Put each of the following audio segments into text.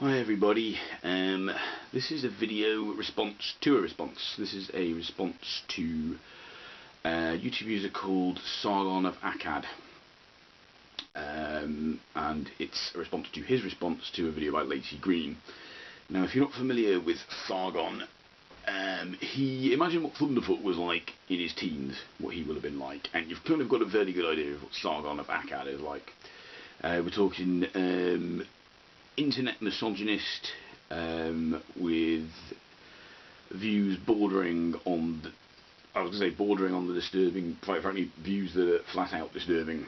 Hi everybody, this is a video response to a response. This is a response to a YouTube user called Sargon of Akkad, and it's a response to his response to a video by Lacey Green. Now, if you're not familiar with Sargon, imagine what Thunderfoot was like in his teens, what he will have been like, and you've kind of got a very good idea of what Sargon of Akkad is like. We're talking internet misogynist, with views bordering on the disturbing, quite frankly, views that are flat out disturbing.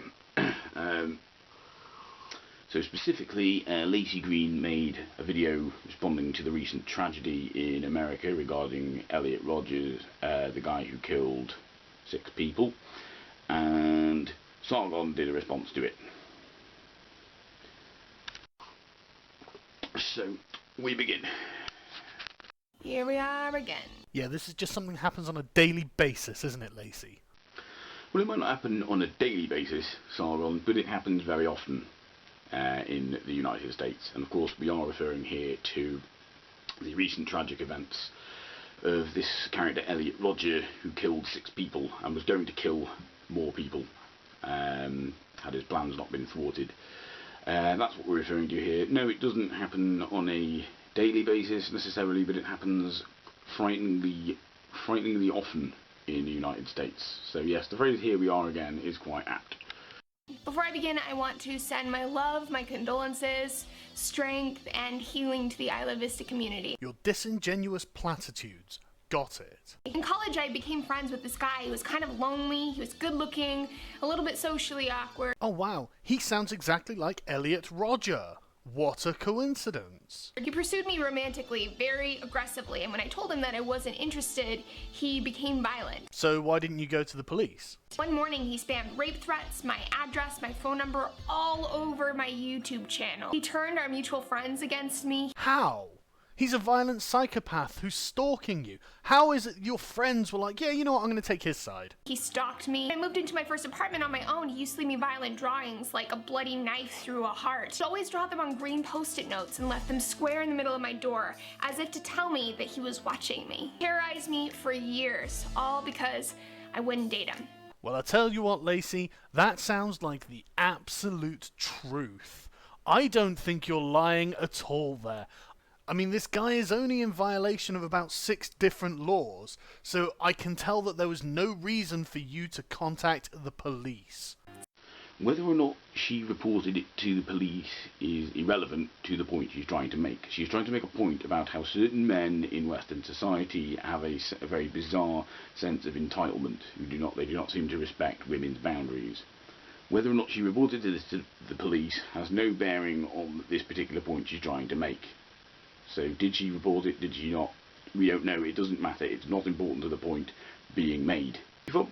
So specifically, Lacey Green made a video responding to the recent tragedy in America regarding Elliot Rodger, the guy who killed 6 people, and Sargon did a response to it. So, we begin. Here we are again. Yeah, this is just something that happens on a daily basis, isn't it, Lacey? Well, it might not happen on a daily basis, Sargon, but it happens very often in the United States. And of course, we are referring here to the recent tragic events of this character, Elliot Rodger, who killed 6 people and was going to kill more people, had his plans not been thwarted. That's what we're referring to here. No, it doesn't happen on a daily basis necessarily, but it happens frighteningly often in the United States. So yes, the phrase "here we are again" is quite apt. Before I begin, I want to send my love, my condolences, strength, and healing to the Isla Vista community. Your disingenuous platitudes. Got it. In college, I became friends with this guy. He was kind of lonely, he was good looking, a little bit socially awkward. Oh wow, he sounds exactly like Elliot Rodger. What a coincidence. He pursued me romantically, very aggressively, and when I told him that I wasn't interested, he became violent. So why didn't you go to the police? One morning, he spammed rape threats, my address, my phone number, all over my YouTube channel. He turned our mutual friends against me. How? He's a violent psychopath who's stalking you. How is it your friends were like, yeah, you know what, I'm going to take his side? He stalked me. I moved into my first apartment on my own. He used to leave me violent drawings, like a bloody knife through a heart. He'd always draw them on green post-it notes and left them square in the middle of my door, as if to tell me that he was watching me. He terrorized me for years, all because I wouldn't date him. Well, I tell you what, Lacey, that sounds like the absolute truth. I don't think you're lying at all there. I mean, this guy is only in violation of about 6 different laws, so I can tell that there was no reason for you to contact the police. Whether or not she reported it to the police is irrelevant to the point she's trying to make. She's trying to make a point about how certain men in Western society have a very bizarre sense of entitlement. They do not seem to respect women's boundaries. Whether or not she reported this to the police has no bearing on this particular point she's trying to make. So did she report it, did she not? We don't know, it doesn't matter, it's not important to the point being made.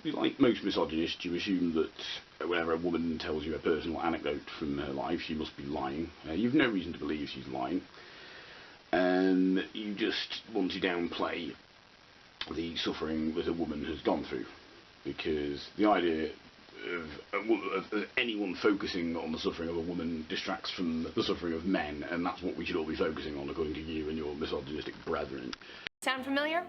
Like most misogynists, you assume that whenever a woman tells you a personal anecdote from her life, she must be lying. You've no reason to believe she's lying. You just want to downplay the suffering that a woman has gone through, because the idea of anyone focusing on the suffering of a woman distracts from the suffering of men, and that's what we should all be focusing on, according to you and your misogynistic brethren. Sound familiar?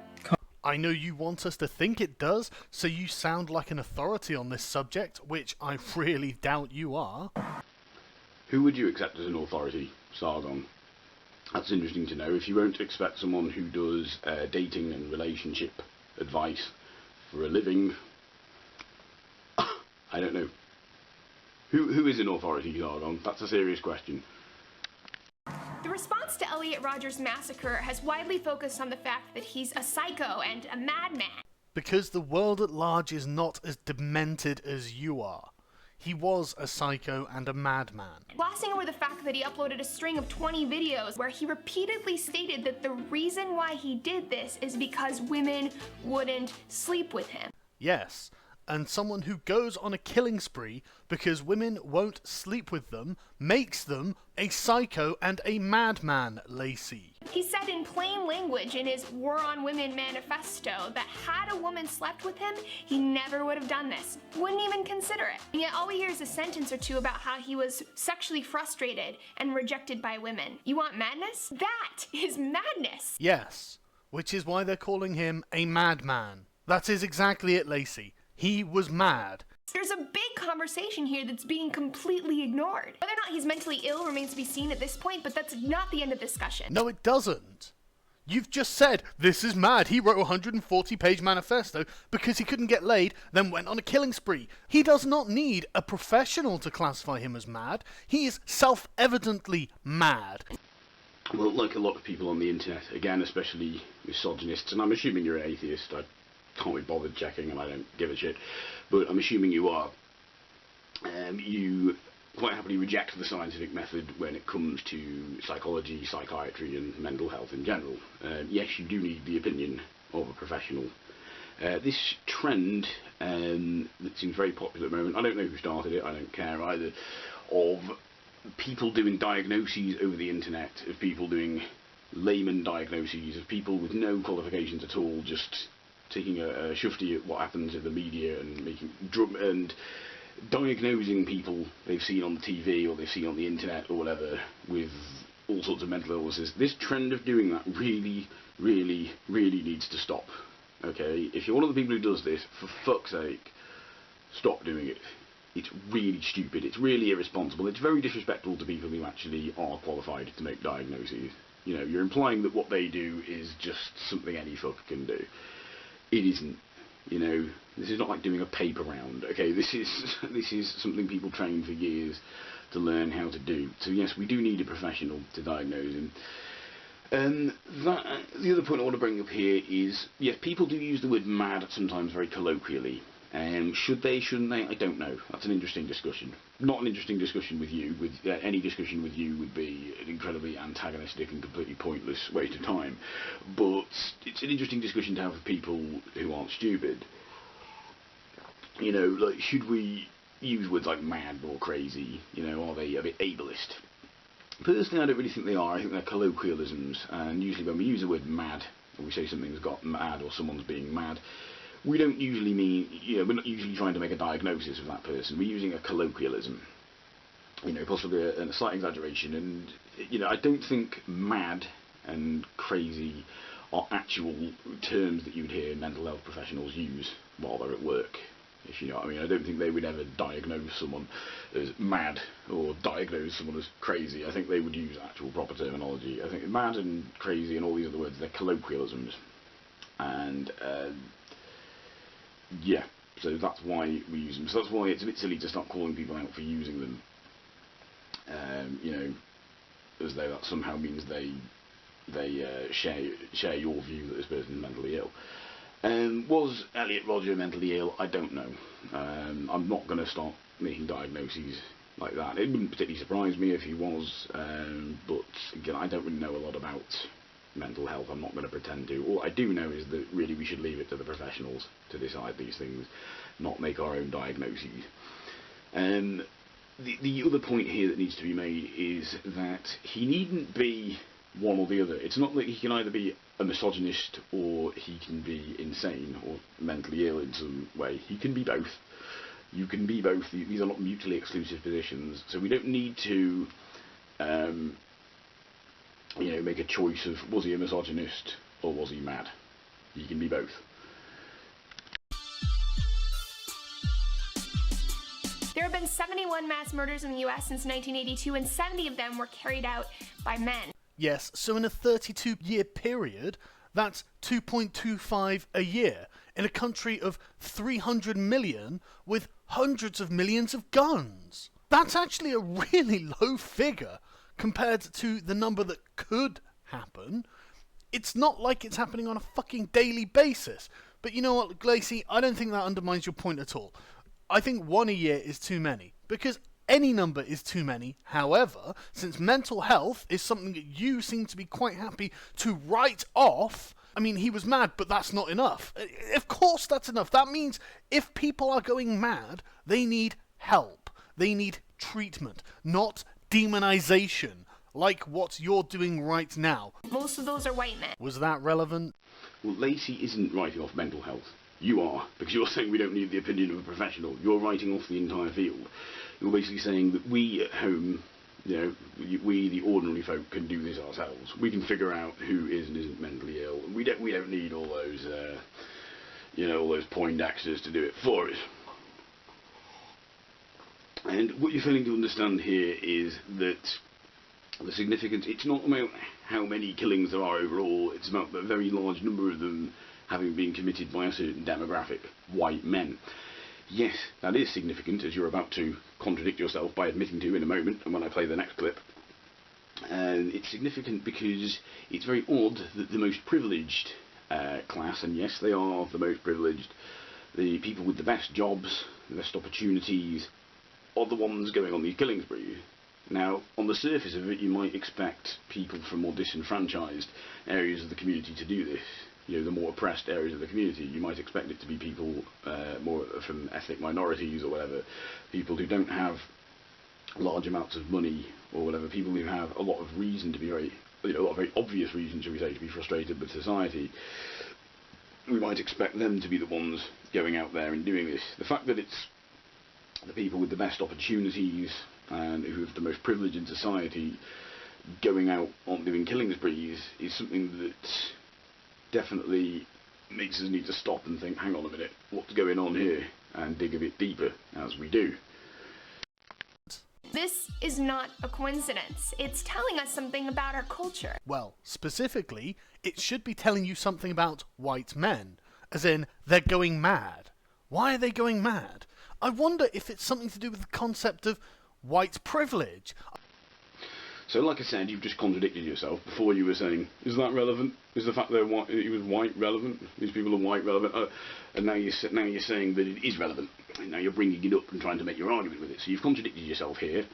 I know you want us to think it does, so you sound like an authority on this subject, which I really doubt you are. Who would you accept as an authority, Sargon? That's interesting to know. If you won't expect someone who does dating and relationship advice for a living, I don't know. Who is an authority, Sargon? That's a serious question. The response to Elliot Rodger's massacre has widely focused on the fact that he's a psycho and a madman. Because the world at large is not as demented as you are. He was a psycho and a madman. Glossing over the fact that he uploaded a string of 20 videos where he repeatedly stated that the reason why he did this is because women wouldn't sleep with him. Yes, and someone who goes on a killing spree because women won't sleep with them makes them a psycho and a madman, Lacey. He said in plain language in his War on Women manifesto that had a woman slept with him, he never would have done this. Wouldn't even consider it. And yet all we hear is a sentence or two about how he was sexually frustrated and rejected by women. You want madness? That is madness! Yes, which is why they're calling him a madman. That is exactly it, Lacey. He was mad. There's a big conversation here that's being completely ignored. Whether or not he's mentally ill remains to be seen at this point, but that's not the end of the discussion. No, it doesn't. You've just said, this is mad. He wrote a 140-page manifesto because he couldn't get laid, then went on a killing spree. He does not need a professional to classify him as mad. He is self-evidently mad. Well, like a lot of people on the internet, again, especially misogynists, and I'm assuming you're an atheist, I can't be bothered checking and I don't give a shit, but I'm assuming you are. You quite happily reject the scientific method when it comes to psychology, psychiatry and mental health in general. Yes, you do need the opinion of a professional. This trend that seems very popular at the moment, I don't know who started it, I don't care either, of people doing diagnoses over the internet, of people doing layman diagnoses, of people with no qualifications at all, just taking a shufti at what happens in the media and making and diagnosing people they've seen on the TV or they've seen on the internet or whatever with all sorts of mental illnesses. This trend of doing that really, really, really needs to stop. Okay, if you're one of the people who does this, for fuck's sake, stop doing it. It's really stupid, it's really irresponsible, it's very disrespectful to people who actually are qualified to make diagnoses. You know, you're implying that what they do is just something any fuck can do. It isn't. You know, this is not like doing a paper round, okay? This is something people train for years to learn how to do. So yes, we do need a professional to diagnose him. The other point I want to bring up here is, yes, people do use the word mad sometimes very colloquially. Should they, shouldn't they? I don't know. That's an interesting discussion. Not an interesting discussion with you. Any discussion with you would be an incredibly antagonistic and completely pointless waste of time. But it's an interesting discussion to have with people who aren't stupid. You know, like, should we use words like mad or crazy? You know, are they a bit ableist? Personally, I don't really think they are. I think they're colloquialisms. And usually when we use the word mad, or we say something's got mad or someone's being mad, we don't usually mean, you know, we're not usually trying to make a diagnosis of that person. We're using a colloquialism, you know, possibly a slight exaggeration. And, you know, I don't think mad and crazy are actual terms that you would hear mental health professionals use while they're at work, if you know what I mean. I don't think they would ever diagnose someone as mad or diagnose someone as crazy. I think they would use actual proper terminology. I think mad and crazy and all these other words, they're colloquialisms. And, yeah, so that's why we use them. So that's why it's a bit silly to start calling people out for using them, you know, as though that somehow means they share your view that this person is mentally ill. Was Elliot Rodger mentally ill? I don't know. I'm not going to start making diagnoses like that. It wouldn't particularly surprise me if he was, but again, I don't really know a lot about mental health. I'm not going to pretend to. All I do know is that really we should leave it to the professionals to decide these things, not make our own diagnoses. The other point here that needs to be made is that he needn't be one or the other. It's not that he can either be a misogynist or he can be insane or mentally ill in some way. He can be both. You can be both. These are not mutually exclusive positions, so we don't need to you know, make a choice of was he a misogynist or was he mad. He can be both. There have been 71 mass murders in the US since 1982, and 70 of them were carried out by men. Yes, so in a 32-year period, that's 2.25 a year, in a country of 300 million with hundreds of millions of guns. That's actually a really low figure compared to the number that could happen. It's not like it's happening on a fucking daily basis. But you know what, Lacey, I don't think that undermines your point at all. I think one a year is too many, because any number is too many. However, since mental health is something that you seem to be quite happy to write off, I mean, he was mad, but that's not enough. Of course that's enough. That means if people are going mad, they need help. They need treatment, not demonization, like what you're doing right now. Most of those are white men. Was that relevant? Well, Lacey isn't writing off mental health. You are, because you're saying we don't need the opinion of a professional. You're writing off the entire field. You're basically saying that we at home, we the ordinary folk can do this ourselves. We can figure out who is and isn't mentally ill. We don't need all those, all those Poindexters to do it for us. And what you're failing to understand here is that the significance, it's not about how many killings there are overall, it's about the very large number of them having been committed by a certain demographic, white men. Yes, that is significant, as you're about to contradict yourself by admitting to in a moment, and when I play the next clip. And it's significant because it's very odd that the most privileged class, and yes, they are the most privileged, the people with the best jobs, the best opportunities, are the ones going on these killing sprees. Now, on the surface of it, you might expect people from more disenfranchised areas of the community to do this. The more oppressed areas of the community. You might expect it to be people more from ethnic minorities or whatever, people who don't have large amounts of money or whatever, people who have a lot of reason to be a lot of very obvious reason, shall we say, to be frustrated with society. We might expect them to be the ones going out there and doing this. The fact that it's the people with the best opportunities and who have the most privilege in society going out on doing killing sprees is something that definitely makes us need to stop and think, hang on a minute, what's going on here, and dig a bit deeper, as we do. This is not a coincidence. It's telling us something about our culture. Well, specifically, it should be telling you something about white men, as in, they're going mad. Why are they going mad? I wonder if it's something to do with the concept of white privilege. So, like I said, you've just contradicted yourself. Before you were saying, is that relevant? Is the fact that he was white relevant? These people are white relevant? And now you're saying that it is relevant. And now you're bringing it up and trying to make your argument with it. So you've contradicted yourself here.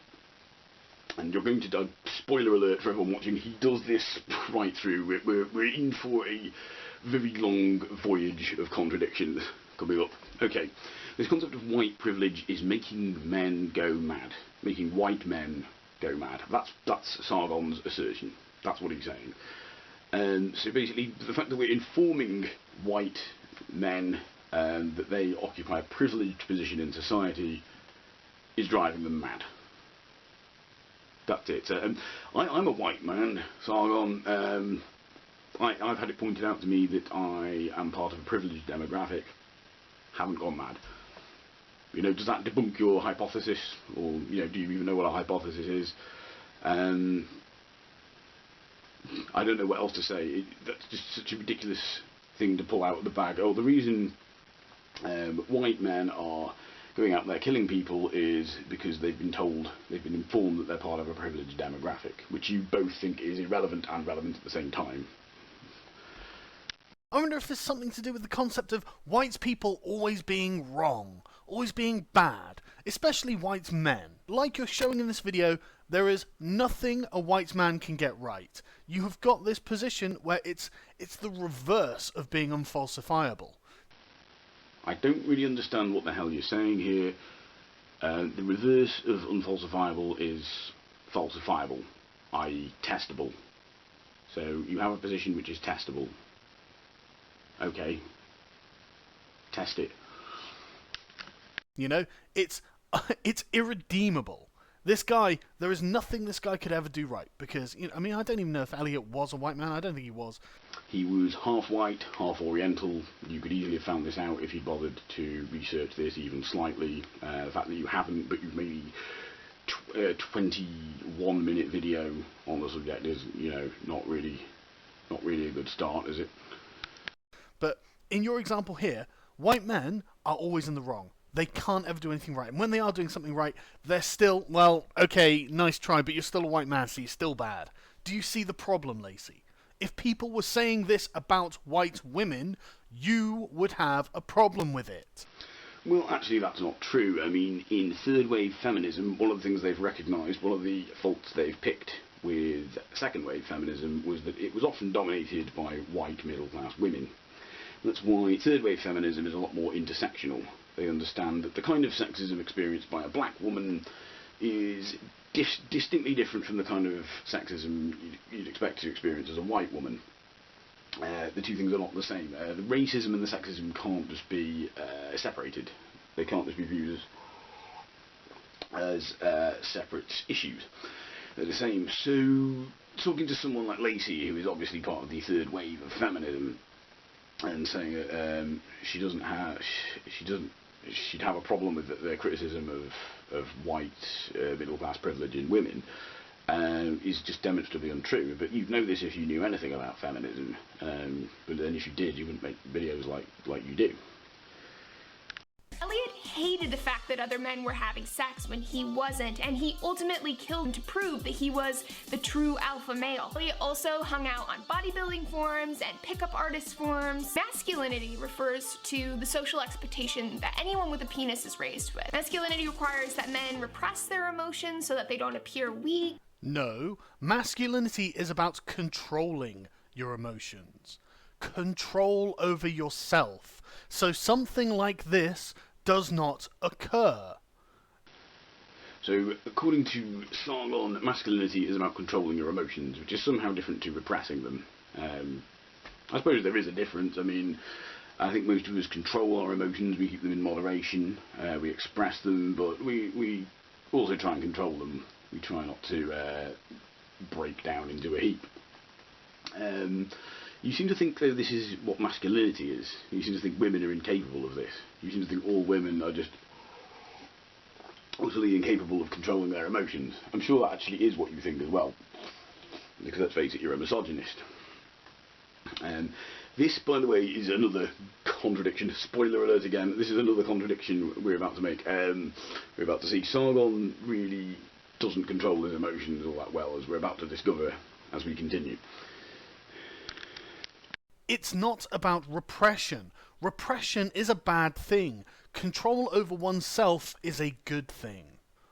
And you're going to, spoiler alert for everyone watching, he does this right through. We're in for a very long voyage of contradictions coming up. Okay, this concept of white privilege is making men go mad. Making white men go mad. That's Sargon's assertion. That's what he's saying. And so basically, the fact that we're informing white men that they occupy a privileged position in society is driving them mad. That's it. I'm a white man, Sargon. I've had it pointed out to me that I am part of a privileged demographic. Haven't gone mad. Does that debunk your hypothesis? Or, do you even know what a hypothesis is? I don't know what else to say. That's just such a ridiculous thing to pull out of the bag. Oh, the reason white men are going out there killing people is because they've been informed that they're part of a privileged demographic, which you both think is irrelevant and relevant at the same time. I wonder if there's something to do with the concept of white people always being wrong, always being bad, especially white men. Like you're showing in this video, there is nothing a white man can get right. You have got this position where it's the reverse of being unfalsifiable. I don't really understand what the hell you're saying here. The reverse of unfalsifiable is falsifiable, i.e. testable. So you have a position which is testable. Okay. Test it. It's irredeemable. This guy, there is nothing this guy could ever do right, because, I don't even know if Elliot was a white man. I don't think he was. He was half white, half oriental. You could easily have found this out if you bothered to research this even slightly. The fact that you haven't, but you've made a 21-minute video on the subject is, not really a good start, is it? But in your example here, white men are always in the wrong. They can't ever do anything right. And when they are doing something right, they're still, well, okay, nice try, but you're still a white man, so you're still bad. Do you see the problem, Lacey? If people were saying this about white women, you would have a problem with it. Well, actually, that's not true. In third-wave feminism, one of the things they've recognised, one of the faults they've picked with second wave feminism was that it was often dominated by white middle class women. That's why third wave feminism is a lot more intersectional. They understand that the kind of sexism experienced by a black woman is distinctly different from the kind of sexism you'd expect to experience as a white woman. The two things are not the same. The racism and the sexism can't just be separated. They can't just be viewed as separate issues. They're the same. So, talking to someone like Lacey, who is obviously part of the third wave of feminism, and saying that she'd have a problem with their criticism of white middle class privilege in women, is just demonstrably untrue. But you'd know this if you knew anything about feminism. But then if you did, you wouldn't make videos like you do. Elliot hated the fact that other men were having sex when he wasn't, and he ultimately killed him to prove that he was the true alpha male. Elliot also hung out on bodybuilding forums and pickup artist forums. Masculinity refers to the social expectation that anyone with a penis is raised with. Masculinity requires that men repress their emotions so that they don't appear weak. No, masculinity is about controlling your emotions. Control over yourself. So something like this does not occur. So, according to Sargon, masculinity is about controlling your emotions, which is somehow different to repressing them. I suppose there is a difference. I mean, I think most of us control our emotions, we keep them in moderation, we express them, but we also try and control them. We try not to break down into a heap. You seem to think, though, this is what masculinity is. You seem to think women are incapable of this. You seem to think all women are just utterly incapable of controlling their emotions. I'm sure that actually is what you think as well. Because let's face it, you're a misogynist. This, by the way, is another contradiction. Spoiler alert again. This is another contradiction we're about to make. We're about to see Sargon really doesn't control his emotions all that well, as we're about to discover as we continue. It's not about repression. Repression is a bad thing. Control over oneself is a good thing.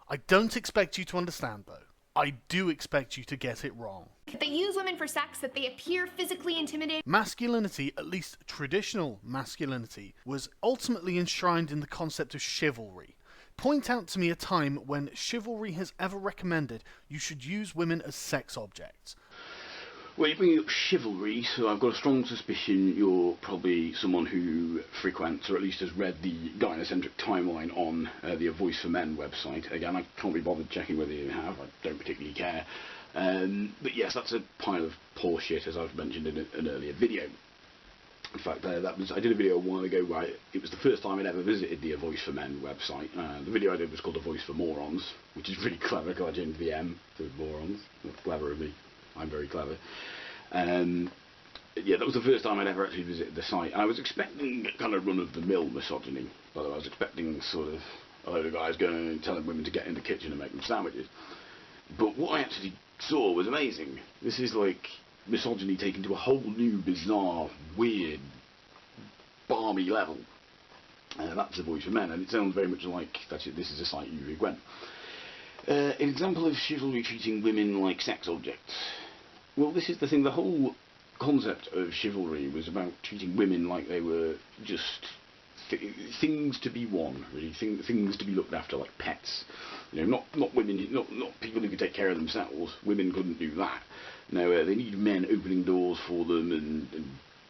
I don't expect you to understand, though. I do expect you to get it wrong. They use women for sex, that they appear physically intimidating. Masculinity, at least traditional masculinity, was ultimately enshrined in the concept of chivalry. Point out to me a time when chivalry has ever recommended you should use women as sex objects. Well, you're bringing up chivalry, so I've got a strong suspicion you're probably someone who frequents, or at least has read the gynocentric timeline on the A Voice for Men website. Again, I can't be bothered checking whether you have, I don't particularly care. But yes, that's a pile of poor shit, as I've mentioned in an earlier video. In fact, I did a video a while ago where it was the first time I'd ever visited the A Voice for Men website. The video I did was called A Voice for Morons, which is really clever because I changed the M to morons. That's clever of me. I'm very clever. Yeah, that was the first time I'd ever actually visited the site. I was expecting kind of run-of-the-mill misogyny. By the way, I was expecting sort of a load of guys going and telling women to get in the kitchen and make them sandwiches. But what I actually saw was amazing. This is like misogyny taken to a whole new, bizarre, weird, balmy level. That's A Voice for Men, and it sounds very much like this is a site you frequent. An example of chivalry treating women like sex objects. Well, this is the thing, the whole concept of chivalry was about treating women like they were just things to be won, really, things to be looked after, like pets. You know, not women, not people who could take care of themselves. Women couldn't do that. No, they need men opening doors for them and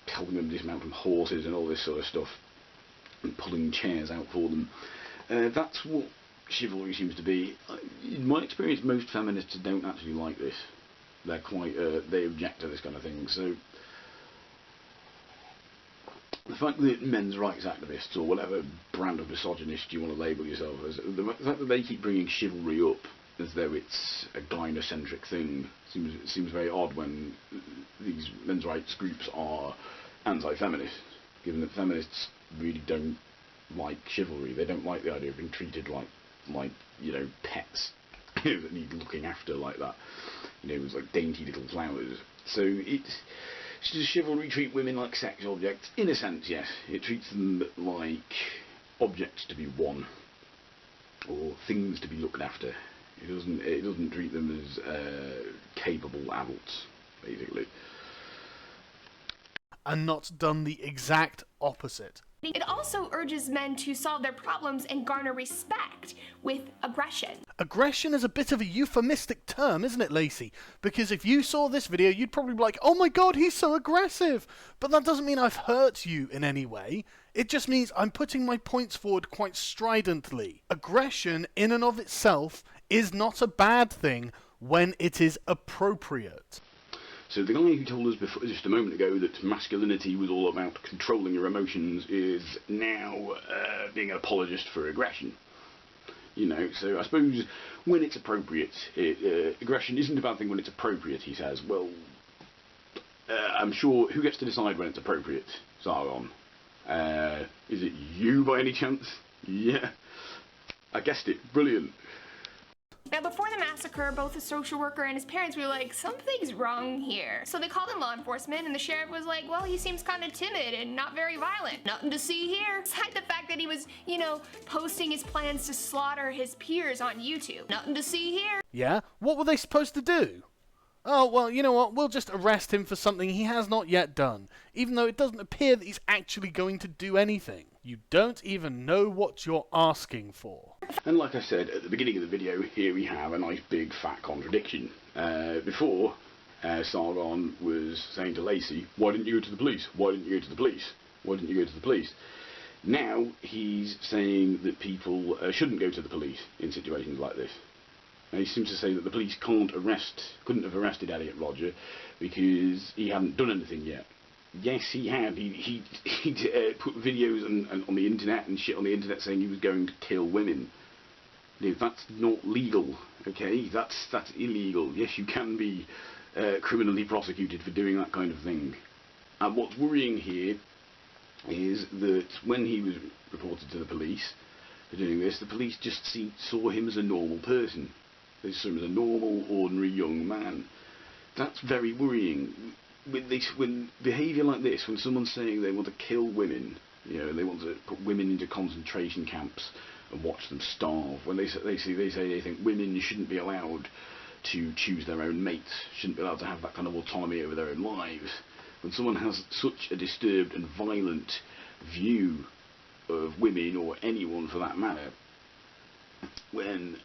helping them dismount from horses and all this sort of stuff, and pulling chairs out for them. That's what chivalry seems to be. In my experience, most feminists don't actually like this. They're quite, they object to this kind of thing. So the fact that men's rights activists, or whatever brand of misogynist you want to label yourself as, the fact that they keep bringing chivalry up as though it's a gynocentric thing seems very odd when these men's rights groups are anti-feminist, given that feminists really don't like chivalry. They don't like the idea of being treated like you know, pets that need looking after like that. You know, it's like dainty little flowers. So does chivalry treat women like sex objects? In a sense, yes. It treats them like objects to be won, or things to be looked after. It doesn't treat them as capable adults, basically. And not done the exact opposite. It also urges men to solve their problems and garner respect with aggression. Aggression is a bit of a euphemistic term, isn't it, Lacey? Because if you saw this video, you'd probably be like, oh my god, he's so aggressive! But that doesn't mean I've hurt you in any way. It just means I'm putting my points forward quite stridently. Aggression, in and of itself, is not a bad thing when it is appropriate. So the guy who told us before, just a moment ago, that masculinity was all about controlling your emotions is now being an apologist for aggression. You know, so I suppose when it's appropriate, aggression isn't a bad thing when it's appropriate, he says. Well, I'm sure, who gets to decide when it's appropriate, Sargon? Is it you by any chance? Yeah, I guessed it. Brilliant. Now, before the massacre, both the social worker and his parents were like, something's wrong here. So they called in law enforcement, and the sheriff was like, well, he seems kind of timid and not very violent. Nothing to see here. Aside the fact that he was, you know, posting his plans to slaughter his peers on YouTube. Nothing to see here. Yeah? What were they supposed to do? Oh, well, you know what? We'll just arrest him for something he has not yet done, even though it doesn't appear that he's actually going to do anything. You don't even know what you're asking for. And like I said at the beginning of the video, here we have a nice big fat contradiction. Before, Sargon was saying to Lacey, why didn't you go to the police? Why didn't you go to the police? Why didn't you go to the police? Now he's saying that people shouldn't go to the police in situations like this. And he seems to say that the police couldn't have arrested Elliot Rodger because he hadn't done anything yet. Yes, he had. He put videos on the internet and shit on the internet saying he was going to kill women. You know, that's not legal, okay? That's illegal. Yes, you can be criminally prosecuted for doing that kind of thing. And what's worrying here is that when he was reported to the police for doing this, the police just saw him as a normal person. They saw him as a normal, ordinary young man. That's very worrying. When behaviour like this, when someone's saying they want to kill women, you know, they want to put women into concentration camps and watch them starve, when they say they think women shouldn't be allowed to choose their own mates, shouldn't be allowed to have that kind of autonomy over their own lives, when someone has such a disturbed and violent view of women, or anyone for that matter, when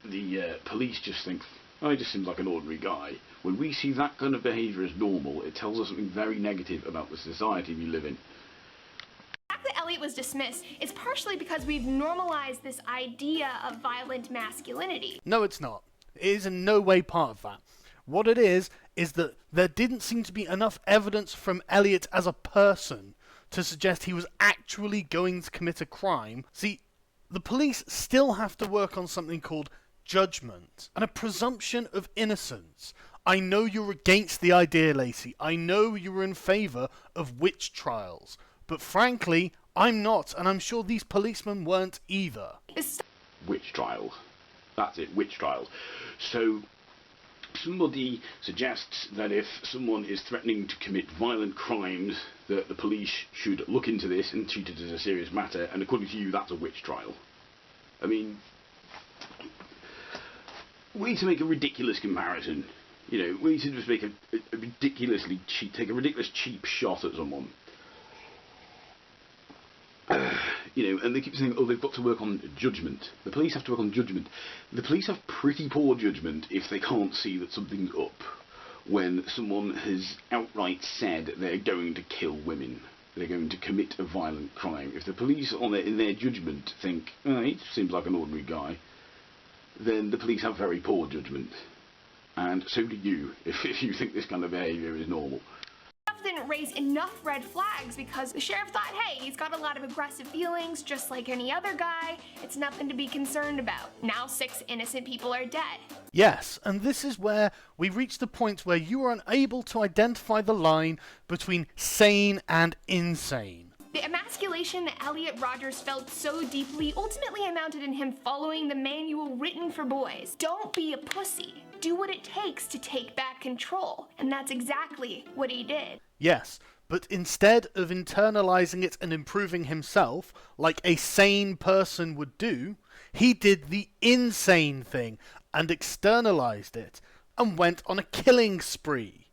the police just think, oh, he just seems like an ordinary guy. When we see that kind of behaviour as normal, it tells us something very negative about the society we live in. The fact that Elliot was dismissed is partially because we've normalized this idea of violent masculinity. No, it's not. It is in no way part of that. What it is that there didn't seem to be enough evidence from Elliot as a person to suggest he was actually going to commit a crime. See, the police still have to work on something called judgment and a presumption of innocence. I know you're against the idea, Lacey. I know you're in favour of witch trials. But frankly, I'm not, and I'm sure these policemen weren't either. Witch trials. That's it, witch trials. So, somebody suggests that if someone is threatening to commit violent crimes, that the police should look into this and treat it as a serious matter, and according to you, that's a witch trial. I mean, we need to make a ridiculous comparison. You know, we need to just make a ridiculously cheap, take a ridiculous cheap shot at someone. You know, and they keep saying, oh, they've got to work on judgment. The police have to work on judgment. The police have pretty poor judgment if they can't see that something's up when someone has outright said they're going to kill women. They're going to commit a violent crime. If the police, in their judgment, think, oh, he seems like an ordinary guy, then the police have very poor judgment. And so do you, if you think this kind of behaviour is normal. Didn't raise enough red flags because the sheriff thought, hey, he's got a lot of aggressive feelings just like any other guy. It's nothing to be concerned about. Now 6 innocent people are dead. Yes, and this is where we reach the point where you are unable to identify the line between sane and insane. The emasculation that Elliot Rodgers felt so deeply ultimately amounted in him following the manual written for boys. Don't be a pussy. Do what it takes to take back control. And that's exactly what he did. Yes, but instead of internalizing it and improving himself, like a sane person would do, he did the insane thing. and externalized it, and went on a killing spree.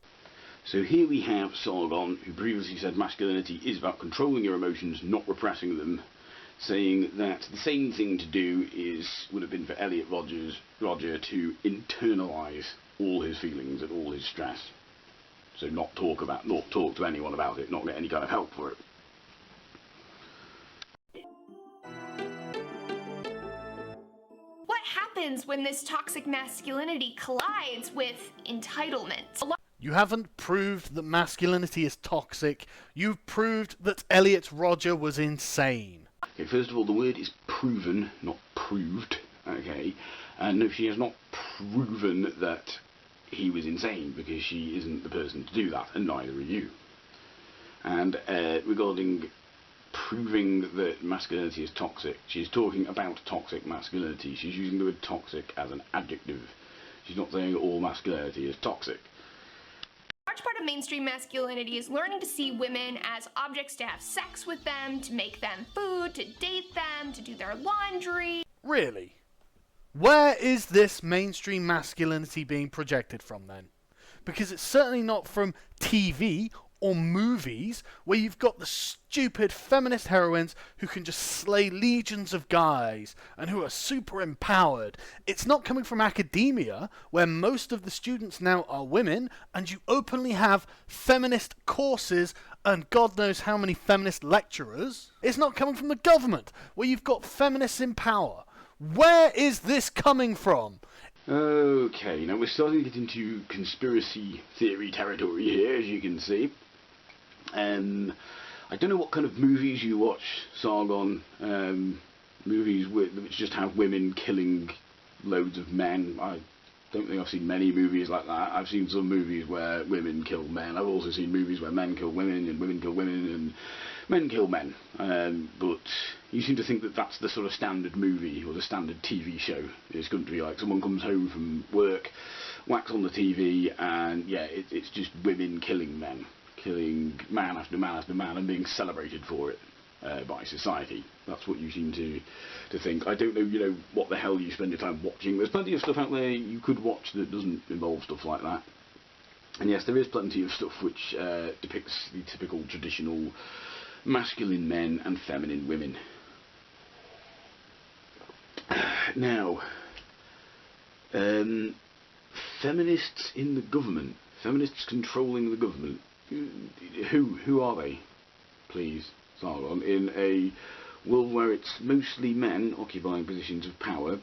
So here we have Sargon, who previously said masculinity is about controlling your emotions, not repressing them, saying that the same thing to do would have been for Elliot Rodger to internalise all his feelings and all his stress. So not talk to anyone about it, not get any kind of help for it. What happens when this toxic masculinity collides with entitlement? You haven't proved that masculinity is toxic. You've proved that Elliot Rodger was insane. Okay, first of all, the word is proven, not proved. Okay, and no, she has not proven that he was insane, because she isn't the person to do that, and neither are you. And regarding proving that masculinity is toxic, she's talking about toxic masculinity. She's using the word toxic as an adjective. She's not saying all masculinity is toxic. A large part of mainstream masculinity is learning to see women as objects to have sex with them, to make them food, to date them, to do their laundry. Really? Where is this mainstream masculinity being projected from then? Because it's certainly not from TV or movies, where you've got the stupid feminist heroines who can just slay legions of guys and who are super empowered. It's not coming from academia, where most of the students now are women, and you openly have feminist courses and God knows how many feminist lecturers. It's not coming from the government, where you've got feminists in power. Where is this coming from? Okay, now we're starting to get into conspiracy theory territory here, as you can see. I don't know what kind of movies you watch, Sargon. Movies which just have women killing loads of men. I don't think I've seen many movies like that. I've seen some movies where women kill men. I've also seen movies where men kill women, and women kill women, and men kill men. But you seem to think that that's the sort of standard movie or the standard TV show in this country. Like, someone comes home from work, whacks on the TV, and yeah, it's just women killing men. Killing man after man after man, and being celebrated for it by society. That's what you seem to think. I don't know, what the hell you spend your time watching. There's plenty of stuff out there you could watch that doesn't involve stuff like that. And yes, there is plenty of stuff which depicts the typical traditional masculine men and feminine women. Now, feminists in the government, feminists controlling the government. Who are they, please, Sargon? In a world where it's mostly men occupying positions of power,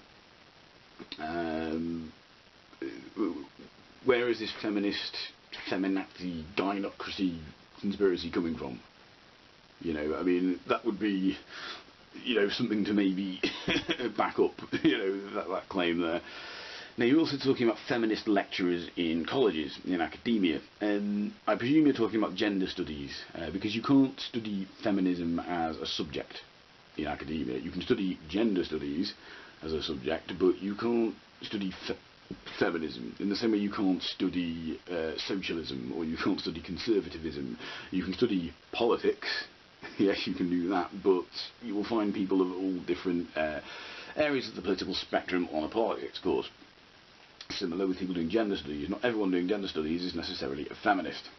where is this feminazi, gynocracy conspiracy coming from? That would be, something to maybe back up, that claim there. Now, you're also talking about feminist lecturers in colleges, in academia, and I presume you're talking about gender studies, because you can't study feminism as a subject in academia. You can study gender studies as a subject, but you can't study feminism, in the same way you can't study socialism, or you can't study conservatism. You can study politics, yes, you can do that, but you will find people of all different areas of the political spectrum on a politics course. Similar with people doing gender studies. Not everyone doing gender studies is necessarily a feminist.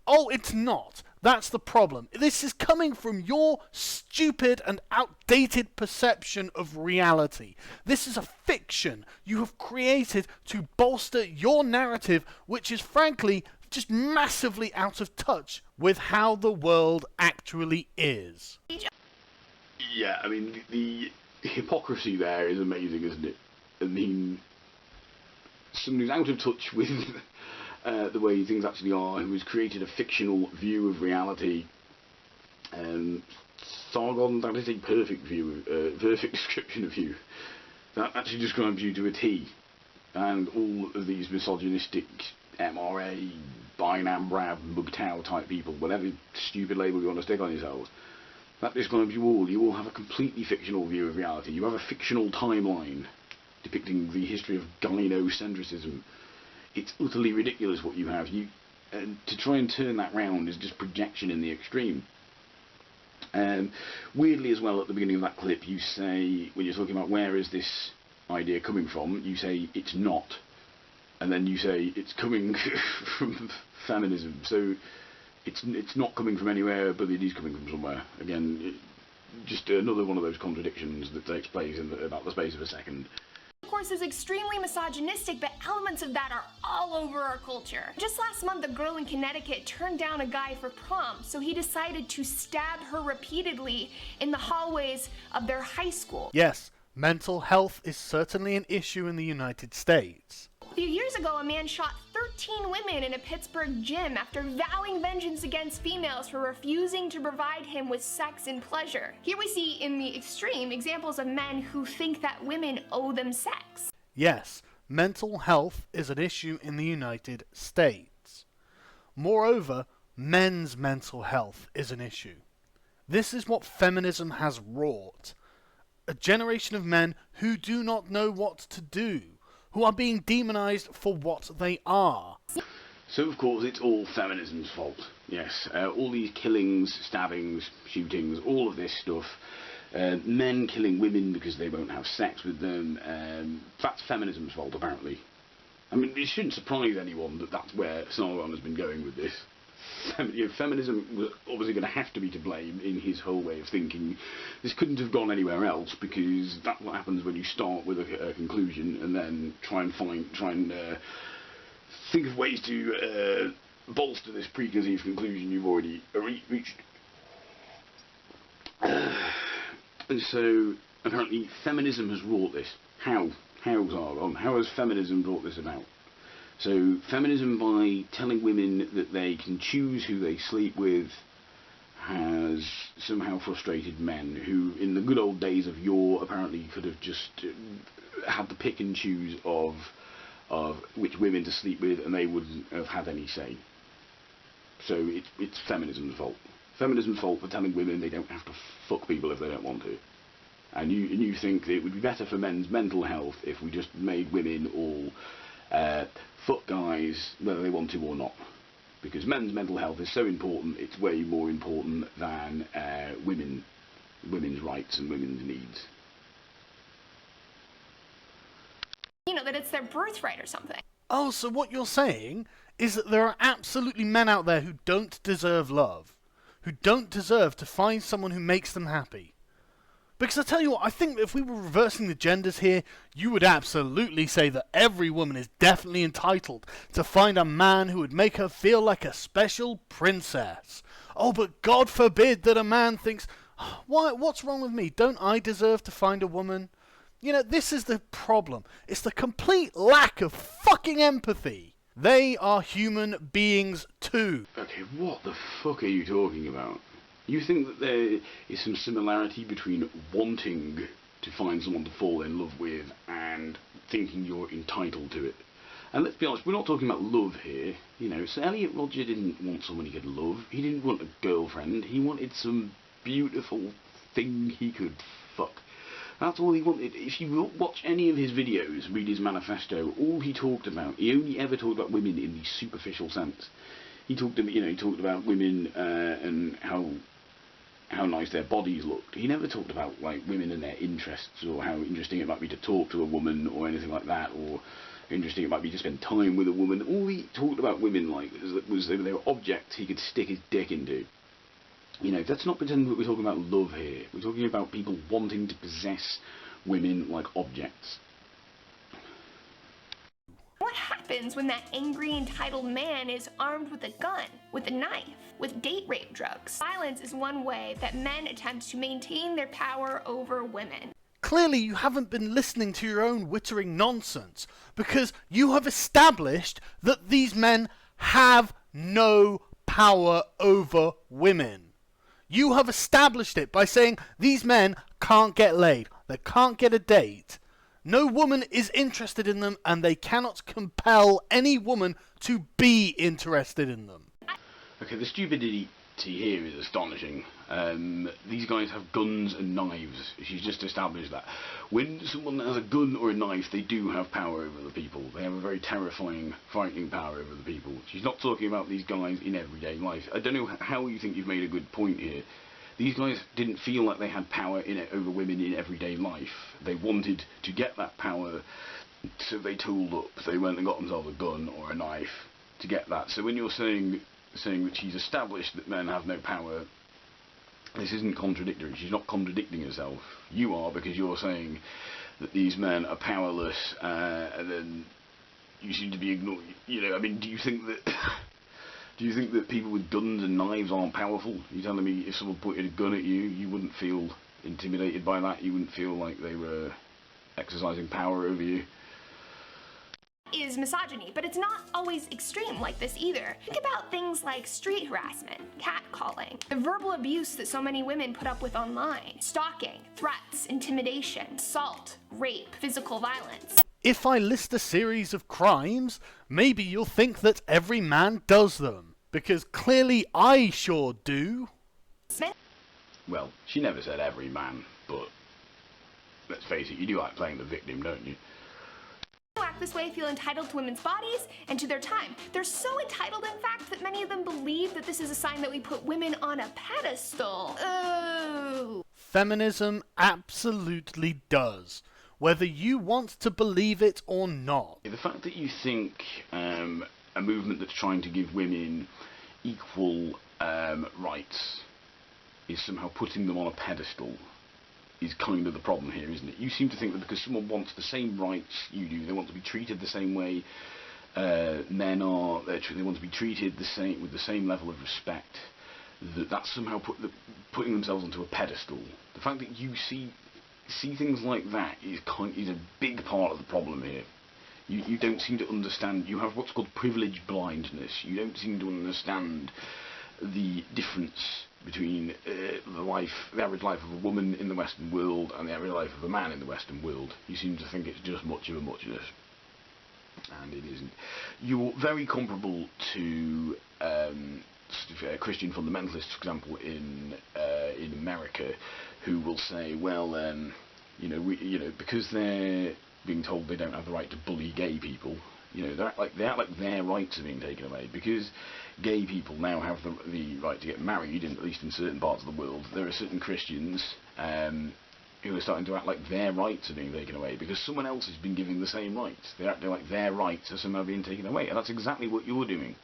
Oh, it's not. That's the problem. This is coming from your stupid and outdated perception of reality. This is a fiction you have created to bolster your narrative, which is frankly just massively out of touch with how the world actually is. Yeah, the hypocrisy there is amazing, isn't it? Someone who's out of touch with the way things actually are, who has created a fictional view of reality. Sargon, that is a perfect description of you. That actually describes you to a T. And all of these misogynistic MRA, Binam, Brab, Mugtau type people, whatever stupid label you want to stick on yourselves, that describes you all. You all have a completely fictional view of reality. You have a fictional timeline depicting the history of gynocentrism. It's utterly ridiculous what you have. To try and turn that round is just projection in the extreme. Weirdly as well, at the beginning of that clip, you say, when you're talking about where is this idea coming from, you say it's not, and then you say it's coming from feminism. So it's not coming from anywhere, but it is coming from somewhere. Again, just another one of those contradictions that takes place in about the space of a second. Of course, is extremely misogynistic, but elements of that are all over our culture. Just last month, a girl in Connecticut turned down a guy for prom, so he decided to stab her repeatedly in the hallways of their high school. Yes, mental health is certainly an issue in the United States. A few years ago, a man shot 13 women in a Pittsburgh gym after vowing vengeance against females for refusing to provide him with sex and pleasure. Here we see, in the extreme, examples of men who think that women owe them sex. Yes, mental health is an issue in the United States. Moreover, men's mental health is an issue. This is what feminism has wrought. A generation of men who do not know what to do, who are being demonized for what they are. So of course it's all feminism's fault. Yes, all these killings, stabbings, shootings, all of this stuff, men killing women because they won't have sex with them, that's feminism's fault apparently. I mean, it shouldn't surprise anyone that that's where Sargon has been going with this. Feminism was obviously going to have to be to blame in his whole way of thinking. This couldn't have gone anywhere else, because that's what happens when you start with a conclusion and then try and think of ways to bolster this preconceived conclusion you've already reached. And so apparently feminism has wrought this. How has feminism brought this about? So feminism, by telling women that they can choose who they sleep with, has somehow frustrated men who, in the good old days of yore, apparently could have just had the pick and choose of which women to sleep with, and they wouldn't have had any say. So it's feminism's fault. Feminism's fault for telling women they don't have to fuck people if they don't want to. And you think that it would be better for men's mental health if we just made women all fuck guys whether they want to or not, because men's mental health is so important. It's way more important than women's rights and women's needs. You know, that it's their birthright or something. Oh, so what you're saying is that there are absolutely men out there who don't deserve love, who don't deserve to find someone who makes them happy. Because I tell you what, I think that if we were reversing the genders here, you would absolutely say that every woman is definitely entitled to find a man who would make her feel like a special princess. Oh, but God forbid that a man thinks, what's wrong with me? Don't I deserve to find a woman? You know, this is the problem. It's the complete lack of fucking empathy. They are human beings too. Okay, what the fuck are you talking about? You think that there is some similarity between wanting to find someone to fall in love with and thinking you're entitled to it? And let's be honest, we're not talking about love here. You know, so Elliot Rodger didn't want someone he could love. He didn't want a girlfriend. He wanted some beautiful thing he could fuck. That's all he wanted. If you watch any of his videos, read his manifesto, all he talked about, he only ever talked about women in the superficial sense. He talked about women and how nice their bodies looked. He never talked about like women and their interests, or how interesting it might be to talk to a woman, or anything like that, or how interesting it might be to spend time with a woman. All he talked about women like was they were objects he could stick his dick into. You know, let's not pretend that we're talking about love here. We're talking about people wanting to possess women like objects. What happens when that angry, entitled man is armed with a gun, with a knife, with date rape drugs? Violence is one way that men attempt to maintain their power over women. Clearly you haven't been listening to your own wittering nonsense, because you have established that these men have no power over women. You have established it by saying these men can't get laid, they can't get a date. No woman is interested in them, and they cannot compel any woman to be interested in them. Okay, the stupidity here is astonishing. These guys have guns and knives. She's just established that. When someone has a gun or a knife, they do have power over the people. They have a very terrifying, frightening power over the people. She's not talking about these guys in everyday life. I don't know how you think you've made a good point here. These guys didn't feel like they had power over women in everyday life. They wanted to get that power, so they tooled up. They went and got themselves a gun or a knife to get that. So when you're saying that she's established that men have no power, this isn't contradictory. She's not contradicting herself. You are, because you're saying that these men are powerless, and then you seem to be ignoring. I mean, do you think that people with guns and knives aren't powerful? You're telling me if someone pointed a gun at you, you wouldn't feel intimidated by that? You wouldn't feel like they were exercising power over you? Is misogyny, but it's not always extreme like this either. Think about things like street harassment, catcalling, the verbal abuse that so many women put up with online, stalking, threats, intimidation, assault, rape, physical violence. If I list a series of crimes, maybe you'll think that every man does them, because clearly I sure do. Well, she never said every man, but let's face it, you do like playing the victim, don't you? Who act this way feel entitled to women's bodies and to their time. They're so entitled, in fact, that many of them believe that this is a sign that we put women on a pedestal. Oh. Feminism absolutely does, whether you want to believe it or not. The fact that you think a movement that's trying to give women equal rights is somehow putting them on a pedestal is kind of the problem here, isn't it? You seem to think that because someone wants the same rights you do, they want to be treated the same way men are, they want to be treated with the same level of respect, that's somehow putting themselves onto a pedestal. The fact that you see things like that is a big part of the problem here. You don't seem to understand. You have what's called privilege blindness. You don't seem to understand the difference between the average life of a woman in the Western world and the average life of a man in the Western world. You seem to think it's just much of a muchness, and it isn't. You're very comparable to Christian fundamentalists, for example, in America, who will say, well, because they're being told they don't have the right to bully gay people, they act like their rights are being taken away. Because gay people now have the right to get married, at least in certain parts of the world, there are certain Christians who are starting to act like their rights are being taken away because someone else has been giving the same rights. They're acting like their rights are somehow being taken away, and that's exactly what you're doing.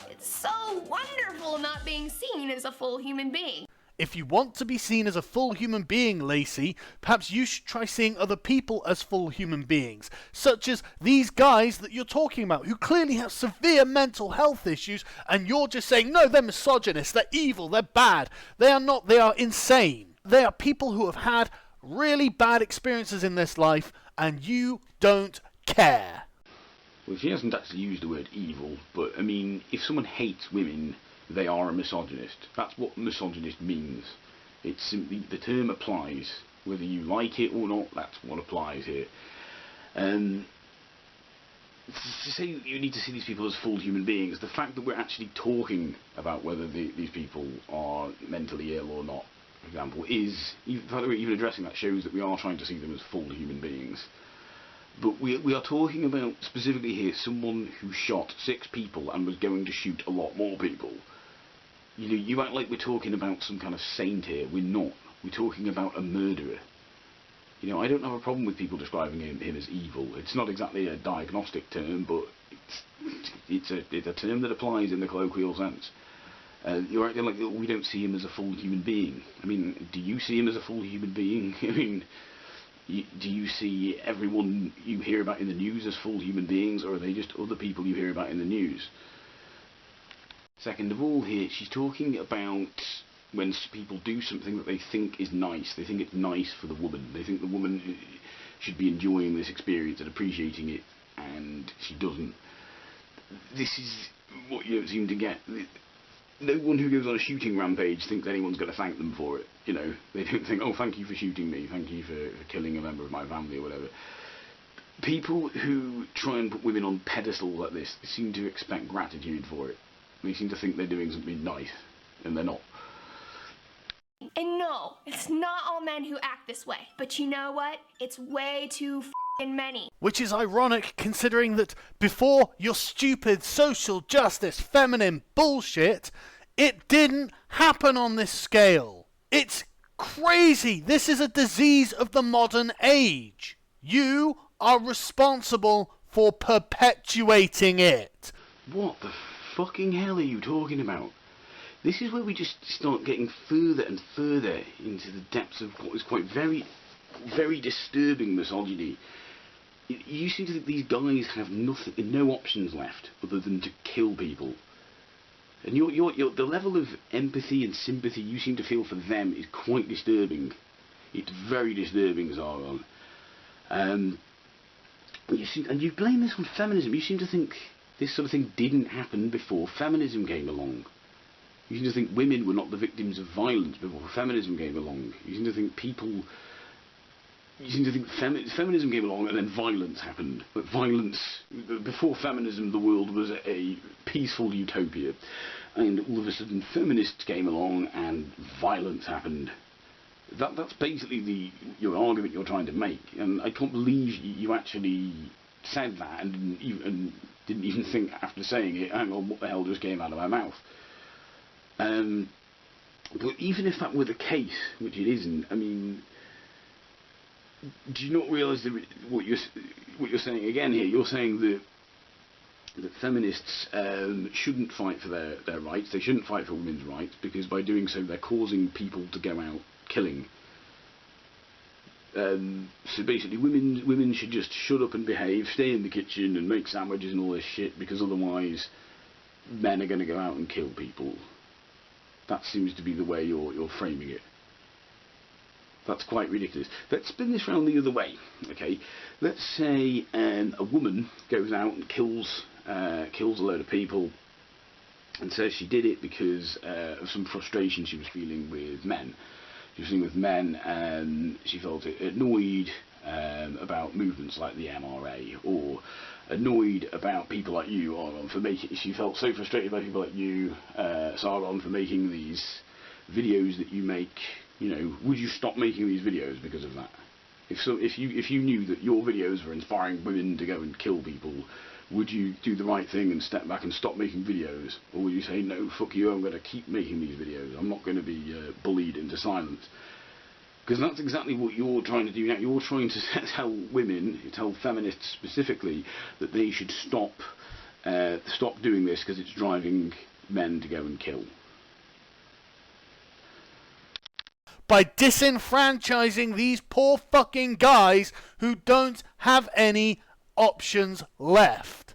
It's so wonderful not being seen as a full human being. If you want to be seen as a full human being, Lacey, perhaps you should try seeing other people as full human beings, such as these guys that you're talking about, who clearly have severe mental health issues, and you're just saying, no, they're misogynists, they're evil, they're bad. They are not, they are insane. They are people who have had really bad experiences in this life, and you don't care. Well, she hasn't actually used the word evil, but, I mean, if someone hates women, they are a misogynist. That's what misogynist means. It's simply, the term applies. Whether you like it or not, that's what applies here. To say you need to see these people as full human beings, the fact that we're actually talking about whether these people are mentally ill or not, for example, the fact that we're even addressing that shows that we are trying to see them as full human beings. But we are talking about, specifically here, someone who shot 6 people and was going to shoot a lot more people. You act like we're talking about some kind of saint here. We're not. We're talking about a murderer. I don't have a problem with people describing him as evil. It's not exactly a diagnostic term, but it's a term that applies in the colloquial sense. You're acting like we don't see him as a full human being. I mean, do you see him as a full human being? I mean, do you see everyone you hear about in the news as full human beings, or are they just other people you hear about in the news? Second of all here, she's talking about when people do something that they think is nice. They think it's nice for the woman. They think the woman should be enjoying this experience and appreciating it, and she doesn't. This is what you don't seem to get. No one who goes on a shooting rampage thinks anyone's going to thank them for it. They don't think, oh, thank you for shooting me, thank you for killing a member of my family or whatever. People who try and put women on pedestals like this seem to expect gratitude for it. They seem to think they're doing something nice, and they're not. And no, it's not all men who act this way. But you know what? It's way too f***ing many. Which is ironic, considering that before your stupid social justice feminine bullshit, It didn't happen on this scale. It's crazy. This is a disease of the modern age. You are responsible for perpetuating it. What the fucking hell are you talking about? This is where we just start getting further and further into the depths of what is quite very, very disturbing misogyny. You seem to think these guys have no options left other than to kill people. And the level of empathy and sympathy you seem to feel for them is quite disturbing. It's very disturbing, Sargon. And you blame this on feminism. You seem to think this sort of thing didn't happen before feminism came along. You seem to think women were not the victims of violence before feminism came along. You seem to think feminism came along and then violence happened. But before feminism, the world was a peaceful utopia. And all of a sudden, feminists came along and violence happened. That's basically your argument you're trying to make. And I can't believe you actually said that and didn't even think after saying it, hang on, what the hell just came out of my mouth? But even if that were the case, which it isn't, I mean, do you not realise what you're saying again here? You're saying that feminists shouldn't fight for their rights. They shouldn't fight for women's rights because by doing so they're causing people to go out killing. So basically, women should just shut up and behave, stay in the kitchen and make sandwiches and all this shit because otherwise men are going to go out and kill people. That seems to be the way you're framing it. That's quite ridiculous. Let's spin this round the other way, okay? Let's say a woman goes out and kills a load of people and says she did it because of some frustration she was feeling with men. She was feeling with men and she felt annoyed about movements like the MRA, or annoyed about people like you, Sargon, for making. She felt so frustrated by people like you, Sargon, for making these videos that you make. You know, would you stop making these videos because of that? If you knew that your videos were inspiring women to go and kill people, would you do the right thing and step back and stop making videos, or would you say no, fuck you, I'm going to keep making these videos? I'm not going to be bullied into silence. Because that's exactly what you're trying to do now. You're trying to tell women, tell feminists specifically, that they should stop doing this because it's driving men to go and kill. By disenfranchising these poor fucking guys who don't have any options left.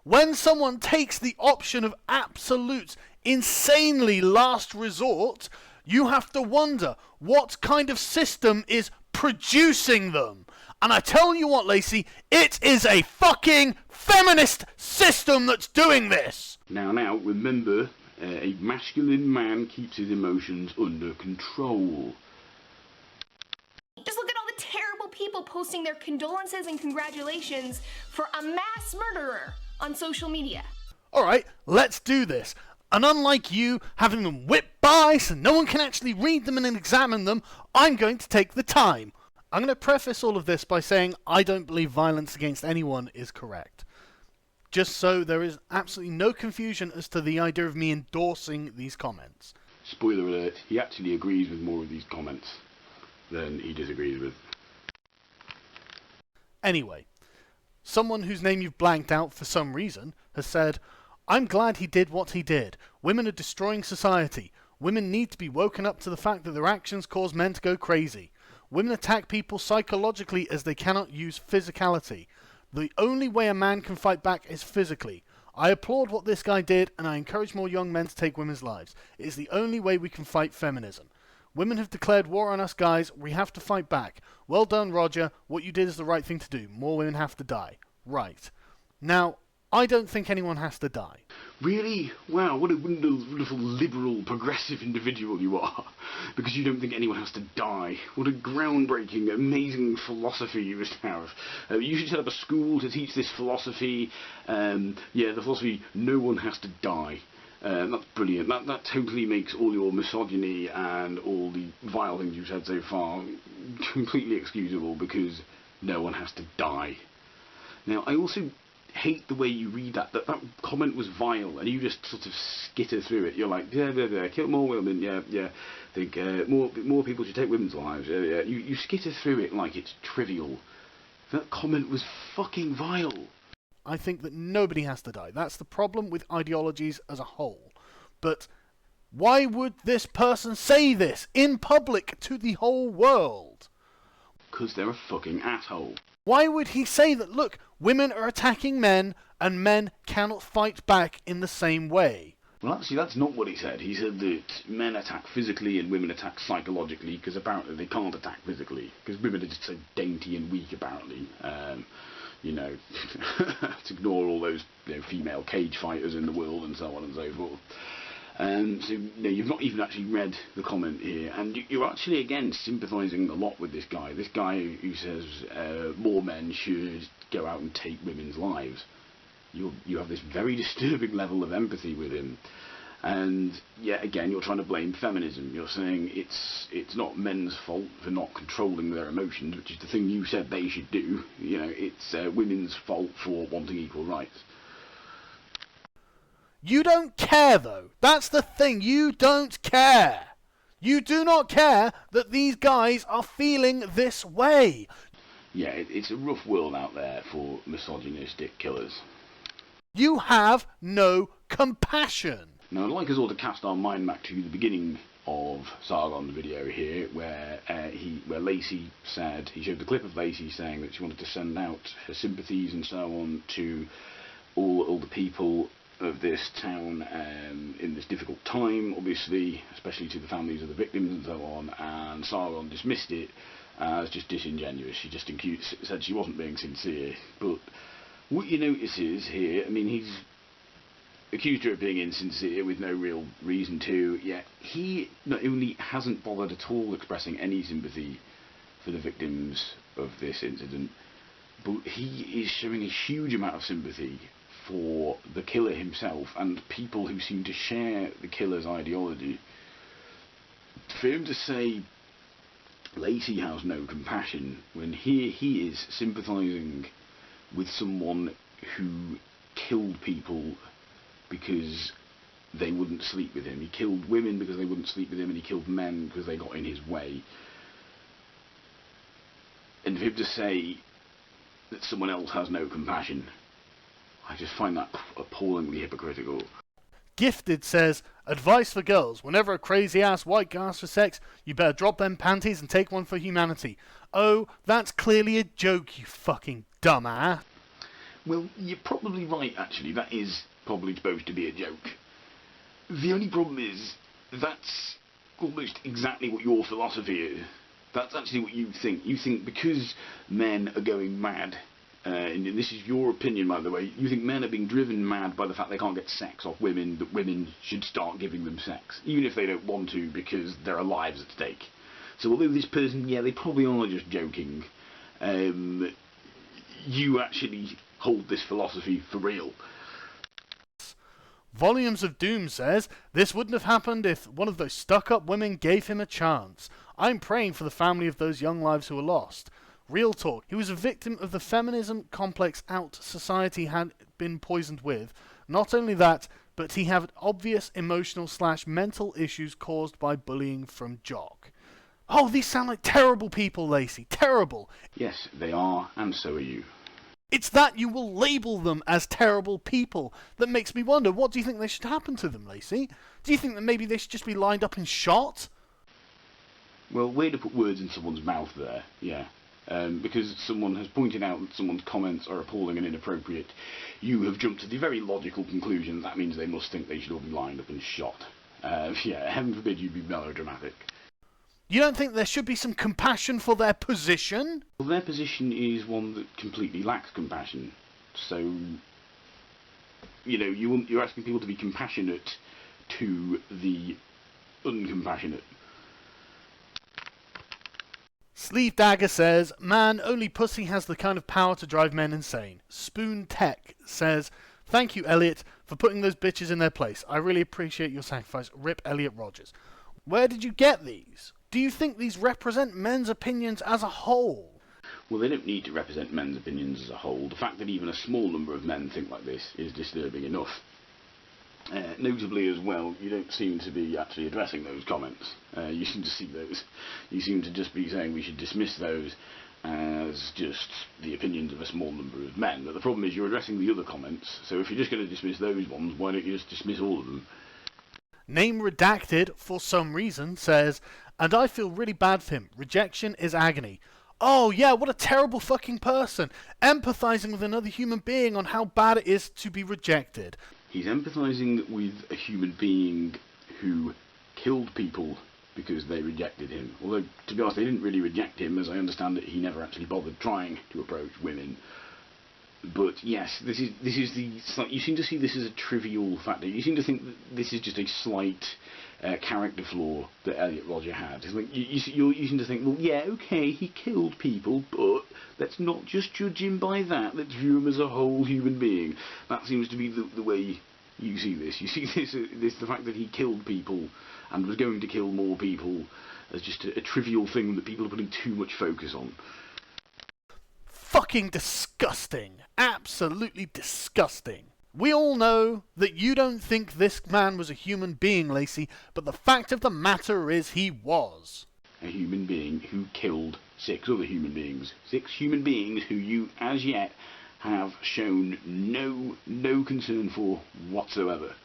When someone takes the option of absolute, insanely last resort, you have to wonder what kind of system is producing them. And I tell you what, Lacey, it is a fucking feminist system that's doing this. Now, remember, a masculine man keeps his emotions under control. Just look at all the terrible people posting their condolences and congratulations for a mass murderer on social media. Alright, let's do this. And unlike you having them whipped by so no one can actually read them and examine them, I'm going to take the time. I'm going to preface all of this by saying I don't believe violence against anyone is correct. Just so there is absolutely no confusion as to the idea of me endorsing these comments. Spoiler alert, he actually agrees with more of these comments than he disagrees with. Anyway, someone whose name you've blanked out for some reason has said, I'm glad he did what he did. Women are destroying society. Women need to be woken up to the fact that their actions cause men to go crazy. Women attack people psychologically as they cannot use physicality. The only way a man can fight back is physically. I applaud what this guy did, and I encourage more young men to take women's lives. It is the only way we can fight feminism. Women have declared war on us guys. We have to fight back. Well done, Roger. What you did is the right thing to do. More women have to die. Right. Now, I don't think anyone has to die. Really? Wow, what a wonderful, liberal, progressive individual you are. Because you don't think anyone has to die. What a groundbreaking, amazing philosophy you must have. You should set up a school to teach this philosophy. The philosophy, no one has to die. That's brilliant. That totally makes all your misogyny and all the vile things you've said so far completely excusable, because no one has to die. Now, I also hate the way you read that. That comment was vile, and you just sort of skitter through it. You're like, yeah, kill more women, yeah. Think more people should take women's lives. Yeah. You skitter through it like it's trivial. That comment was fucking vile. I think that nobody has to die. That's the problem with ideologies as a whole. But why would this person say this in public to the whole world? Because they're a fucking asshole. Why would he say that, look, women are attacking men and men cannot fight back in the same way? Well, actually, that's not what he said. He said that men attack physically and women attack psychologically, because apparently they can't attack physically, because women are just so dainty and weak, apparently. To ignore all those female cage fighters in the world and so on and so forth. So you've not even actually read the comment here, and you're actually again sympathising a lot with this guy. This guy who says more men should go out and take women's lives. You have this very disturbing level of empathy with him, and yet again you're trying to blame feminism. You're saying it's not men's fault for not controlling their emotions, which is the thing you said they should do. It's women's fault for wanting equal rights. You don't care, though. That's the thing. You don't care. You do not care that these guys are feeling this way. Yeah, it's a rough world out there for misogynistic killers. You have no compassion. Now, I'd like us all to cast our mind back to the beginning of Sargon's video here, where Lacey said, he showed the clip of Lacey saying that she wanted to send out her sympathies and so on to all the people of this town in this difficult time, obviously, especially to the families of the victims and so on, and Sargon dismissed it as just disingenuous. She just said she wasn't being sincere. But what you notice is here, he's accused her of being insincere with no real reason to, yet he not only hasn't bothered at all expressing any sympathy for the victims of this incident, but he is showing a huge amount of sympathy for the killer himself and people who seem to share the killer's ideology. For him to say Lacey has no compassion when here he is sympathising with someone who killed people because they wouldn't sleep with him. He killed women because they wouldn't sleep with him, and he killed men because they got in his way. And for him to say that someone else has no compassion, I just find that appallingly hypocritical. Gifted says, advice for girls, whenever a crazy-ass white guy asks for sex, you better drop them panties and take one for humanity. Oh, that's clearly a joke, you fucking dumbass. Well, you're probably right, actually. That is probably supposed to be a joke. The only problem is, that's almost exactly what your philosophy is. That's actually what you think. You think because men are going mad, and this is your opinion, by the way, you think men are being driven mad by the fact they can't get sex off women, that women should start giving them sex, even if they don't want to, because there are lives at stake. So although this person, they probably are just joking, you actually hold this philosophy for real. Volumes of Doom says, this wouldn't have happened if one of those stuck-up women gave him a chance. I'm praying for the family of those young lives who were lost. Real talk, he was a victim of the feminism complex out society had been poisoned with. Not only that, but he had obvious emotional/mental issues caused by bullying from Jock. Oh, these sound like terrible people, Lacey. Terrible. Yes, they are, and so are you. It's that you will label them as terrible people that makes me wonder, what do you think they should happen to them, Lacey? Do you think that maybe they should just be lined up and shot? Well, way to put words in someone's mouth there, yeah. Because someone has pointed out that someone's comments are appalling and inappropriate, you have jumped to the very logical conclusion that means they must think they should all be lined up and shot. Heaven forbid you be melodramatic. You don't think there should be some compassion for their position? Well, their position is one that completely lacks compassion. So, you're asking people to be compassionate to the uncompassionate. Sleeve Dagger says, man, only pussy has the kind of power to drive men insane. Spoon Tech says, thank you, Elliot, for putting those bitches in their place. I really appreciate your sacrifice. Rip Elliot Rodgers. Where did you get these? Do you think these represent men's opinions as a whole? Well, they don't need to represent men's opinions as a whole. The fact that even a small number of men think like this is disturbing enough. Notably as well, you don't seem to be actually addressing those comments. You seem to see those. You seem to just be saying we should dismiss those as just the opinions of a small number of men. But the problem is you're addressing the other comments, so if you're just going to dismiss those ones, why don't you just dismiss all of them? Name Redacted, for some reason, says, and I feel really bad for him. Rejection is agony. Oh yeah, what a terrible fucking person. Empathizing with another human being on how bad it is to be rejected. He's empathising with a human being who killed people because they rejected him. Although, to be honest, they didn't really reject him, as I understand it, he never actually bothered trying to approach women. But yes, this is the... You seem to see this as a trivial factor. You seem to think that this is just a slight character flaw that Elliot Rodger had. It's like you seem to think, well, yeah, okay, he killed people, but let's not just judge him by that. Let's view him as a whole human being. That seems to be the way you see this. You see this the fact that he killed people and was going to kill more people as just a trivial thing that people are putting too much focus on. Fucking disgusting. Absolutely disgusting. We all know that you don't think this man was a human being, Lacey, but the fact of the matter is he was. A human being who killed 6 other human beings. 6 human beings who you, as yet, have shown no concern for whatsoever.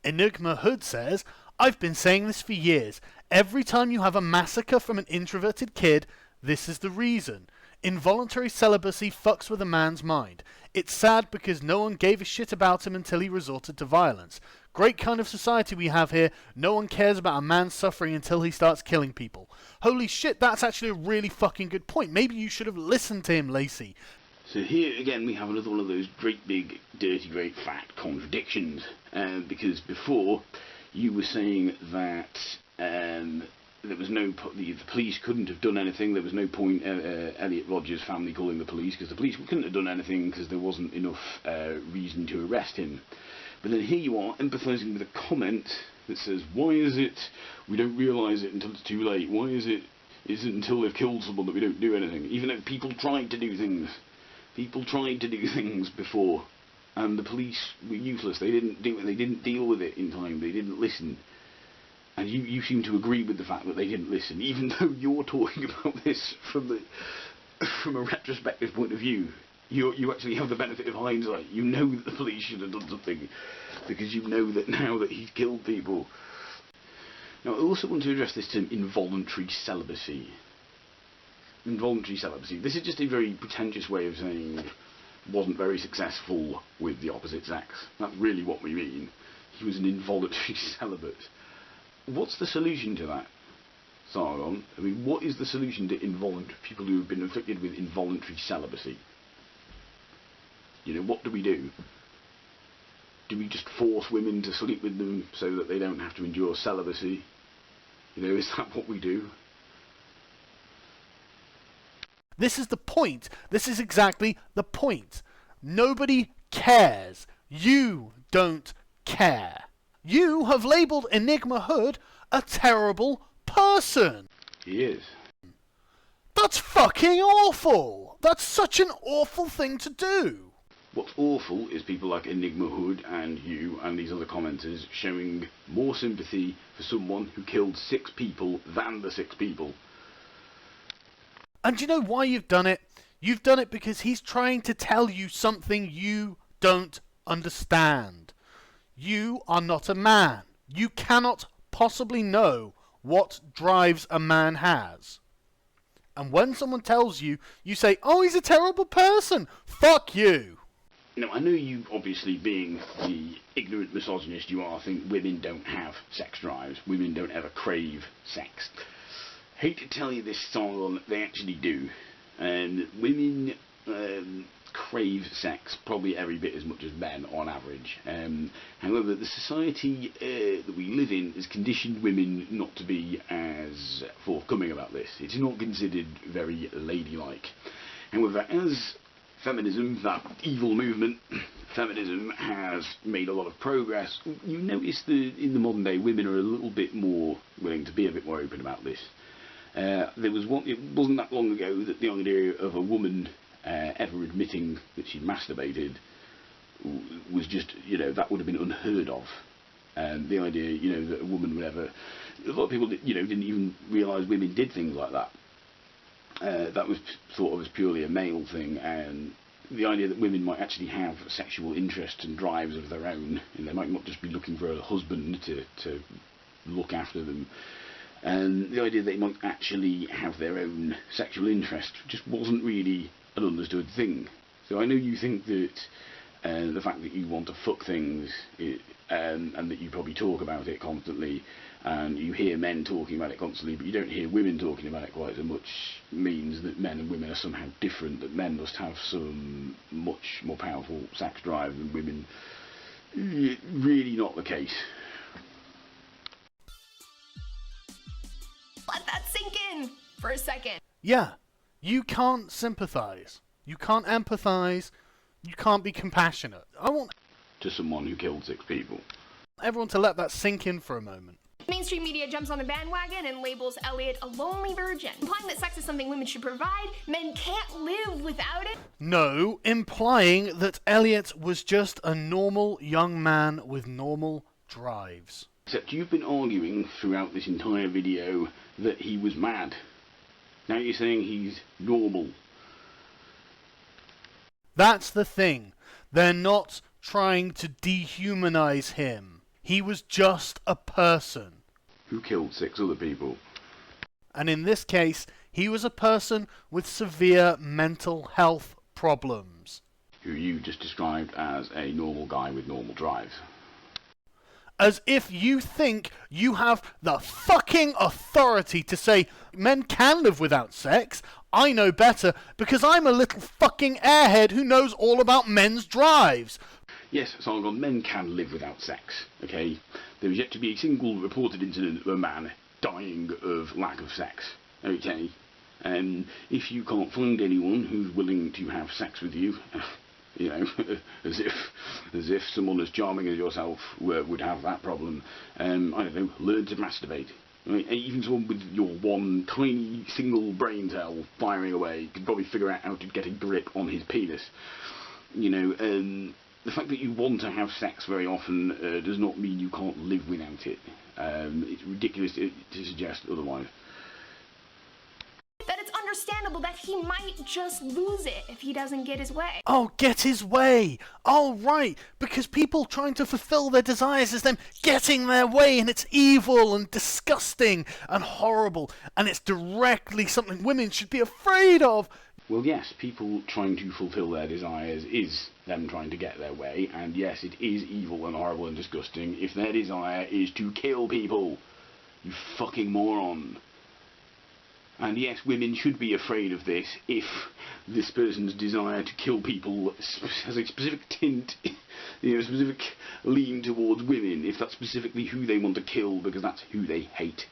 Enigma Hood says, I've been saying this for years. Every time you have a massacre from an introverted kid, this is the reason. Involuntary celibacy fucks with a man's mind. It's sad because no one gave a shit about him until he resorted to violence. Great kind of society we have here. No one cares about a man suffering until he starts killing people. Holy shit, that's actually a really fucking good point. Maybe you should have listened to him, Lacey. So here again we have another one of those great big dirty great fat contradictions. Because before you were saying that there was no the police couldn't have done anything. There was no point Elliot Rodger's family calling the police because the police couldn't have done anything because there wasn't enough reason to arrest him. But then here you are empathising with a comment that says, why is it we don't realise it until it's too late? Why is it until they've killed someone that we don't do anything? Even though people tried to do things. People tried to do things before, and the police were useless. They didn't do it. They didn't deal with it in time. They didn't listen. And you seem to agree with the fact that they didn't listen, even though you're talking about this from a retrospective point of view. You actually have the benefit of hindsight. You know that the police should have done something, because you know that now that he's killed people. Now, I also want to address this term involuntary celibacy. Involuntary celibacy. This is just a very pretentious way of saying wasn't very successful with the opposite sex. That's really what we mean. He was an involuntary celibate. What's the solution to that, Sargon? I mean, what is the solution to people who have been afflicted with involuntary celibacy? You know, what do we do? Do we just force women to sleep with them so that they don't have to endure celibacy? You know, is that what we do? This is the point. This is exactly the point. Nobody cares. You don't care. You have labelled Enigma Hood a terrible person. He is. That's fucking awful. That's such an awful thing to do. What's awful is people like Enigma Hood and you and these other commenters showing more sympathy for someone who killed 6 people than the 6 people. And do you know why you've done it? You've done it because he's trying to tell you something you don't understand. You are not a man. You cannot possibly know what drives a man has. And when someone tells you, you say, oh, he's a terrible person. Fuck you. Now, I know you, obviously, being the ignorant misogynist you are, think women don't have sex drives. Women don't ever crave sex. Hate to tell you this, Sargon, they actually do. And women crave sex probably every bit as much as men on average. However, the society that we live in has conditioned women not to be as forthcoming about this. It's not considered very ladylike. However, as feminism, that evil movement, feminism has made a lot of progress, you notice that in the modern day women are a little bit more willing to be a bit more open about this. It wasn't that long ago that the idea of a woman ever admitting that she masturbated was just, that would have been unheard of. And the idea, that a woman would ever... A lot of people, didn't even realise women did things like that. That was thought of as purely a male thing, and the idea that women might actually have sexual interests and drives of their own, and they might not just be looking for a husband to look after them, and the idea that they might actually have their own sexual interest just wasn't really an understood thing. So I know you think that the fact that you want to fuck things, and that you probably talk about it constantly, and you hear men talking about it constantly, but you don't hear women talking about it quite so much, means that men and women are somehow different, that men must have some much more powerful sex drive than women. Really not the case. Let that sink in for a second. Yeah, you can't sympathise. You can't empathise. You can't be compassionate. I want To someone who killed 6 people. everyone to let that sink in for a moment. Mainstream media jumps on the bandwagon and labels Elliot a lonely virgin, implying that sex is something women should provide. Men can't live without it. No, implying that Elliot was just a normal young man with normal drives. Except you've been arguing throughout this entire video that he was mad. Now you're saying he's normal. That's the thing. They're not trying to dehumanize him. He was just a person. Who killed 6 other people. And in this case, he was a person with severe mental health problems. Who you just described as a normal guy with normal drive. As if you think you have the fucking authority to say men can live without sex. I know better because I'm a little fucking airhead who knows all about men's drives. Yes, Sargon, men can live without sex, okay? There is yet to be a single reported incident of a man dying of lack of sex, okay? And if you can't find anyone who's willing to have sex with you, as if someone as charming as yourself would have that problem, I don't know, learn to masturbate. I mean, even someone with your one tiny single brain cell firing away could probably figure out how to get a grip on his penis. The fact that you want to have sex very often does not mean you can't live without it. It's ridiculous to suggest otherwise. That it's understandable that he might just lose it if he doesn't get his way. Oh, get his way. Oh, right. Because people trying to fulfill their desires is them getting their way, and it's evil and disgusting and horrible, and it's directly something women should be afraid of. Well, yes, people trying to fulfill their desires is them trying to get their way, and yes, it is evil and horrible and disgusting if their desire is to kill people. You fucking moron. And yes, women should be afraid of this if this person's desire to kill people has a specific tint, a specific lean towards women, if that's specifically who they want to kill because that's who they hate.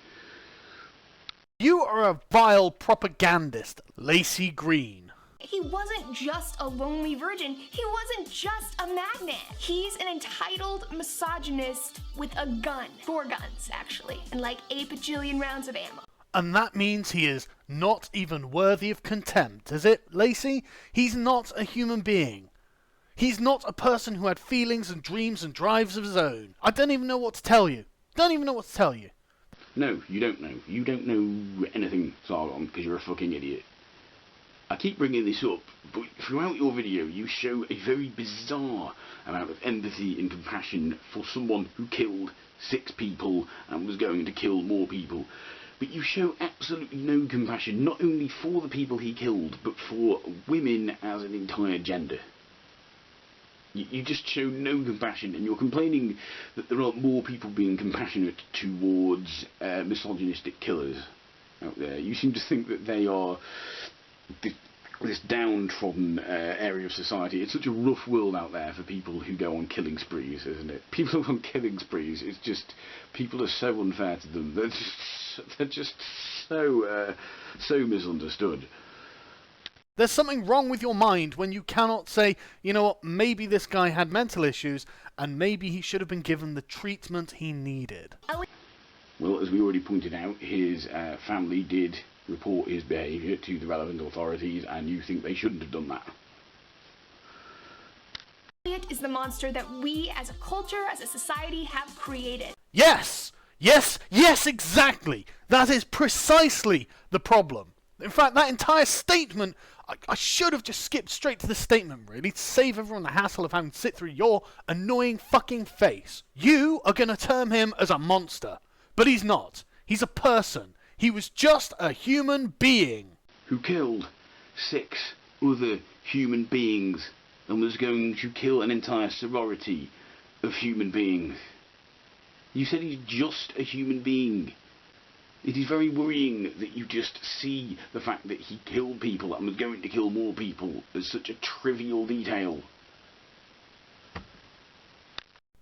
You are a vile propagandist, Lacey Green. He wasn't just a lonely virgin. He wasn't just a madman. He's an entitled misogynist with a gun. 4 guns, actually, and like 8 bajillion rounds of ammo. And that means he is not even worthy of contempt, is it, Lacey? He's not a human being. He's not a person who had feelings and dreams and drives of his own. I don't even know what to tell you. No, you don't know. You don't know anything, Sargon, because you're a fucking idiot. I keep bringing this up, but throughout your video you show a very bizarre amount of empathy and compassion for someone who killed 6 people and was going to kill more people. But you show absolutely no compassion, not only for the people he killed, but for women as an entire gender. You just show no compassion, and you're complaining that there aren't more people being compassionate towards misogynistic killers out there. You seem to think that they are this downtrodden area of society. It's such a rough world out there for people who go on killing sprees, isn't it? People who go on killing sprees, it's just, people are so unfair to them. They're just so misunderstood. There's something wrong with your mind when you cannot say, you know what, maybe this guy had mental issues, and maybe he should have been given the treatment he needed. Well, as we already pointed out, his family did report his behaviour to the relevant authorities, and you think they shouldn't have done that. Elliot is the monster that we as a culture, as a society, have created. Yes! Yes! Yes, exactly! That is precisely the problem. In fact, that entire statement, I should have just skipped straight to the statement, really, to save everyone the hassle of having to sit through your annoying fucking face. You are going to term him as a monster. But he's not. He's a person. He was just a human being. Who killed 6 other human beings and was going to kill an entire sorority of human beings. You said he's just a human being. It is very worrying that you just see the fact that he killed people and was going to kill more people as such a trivial detail.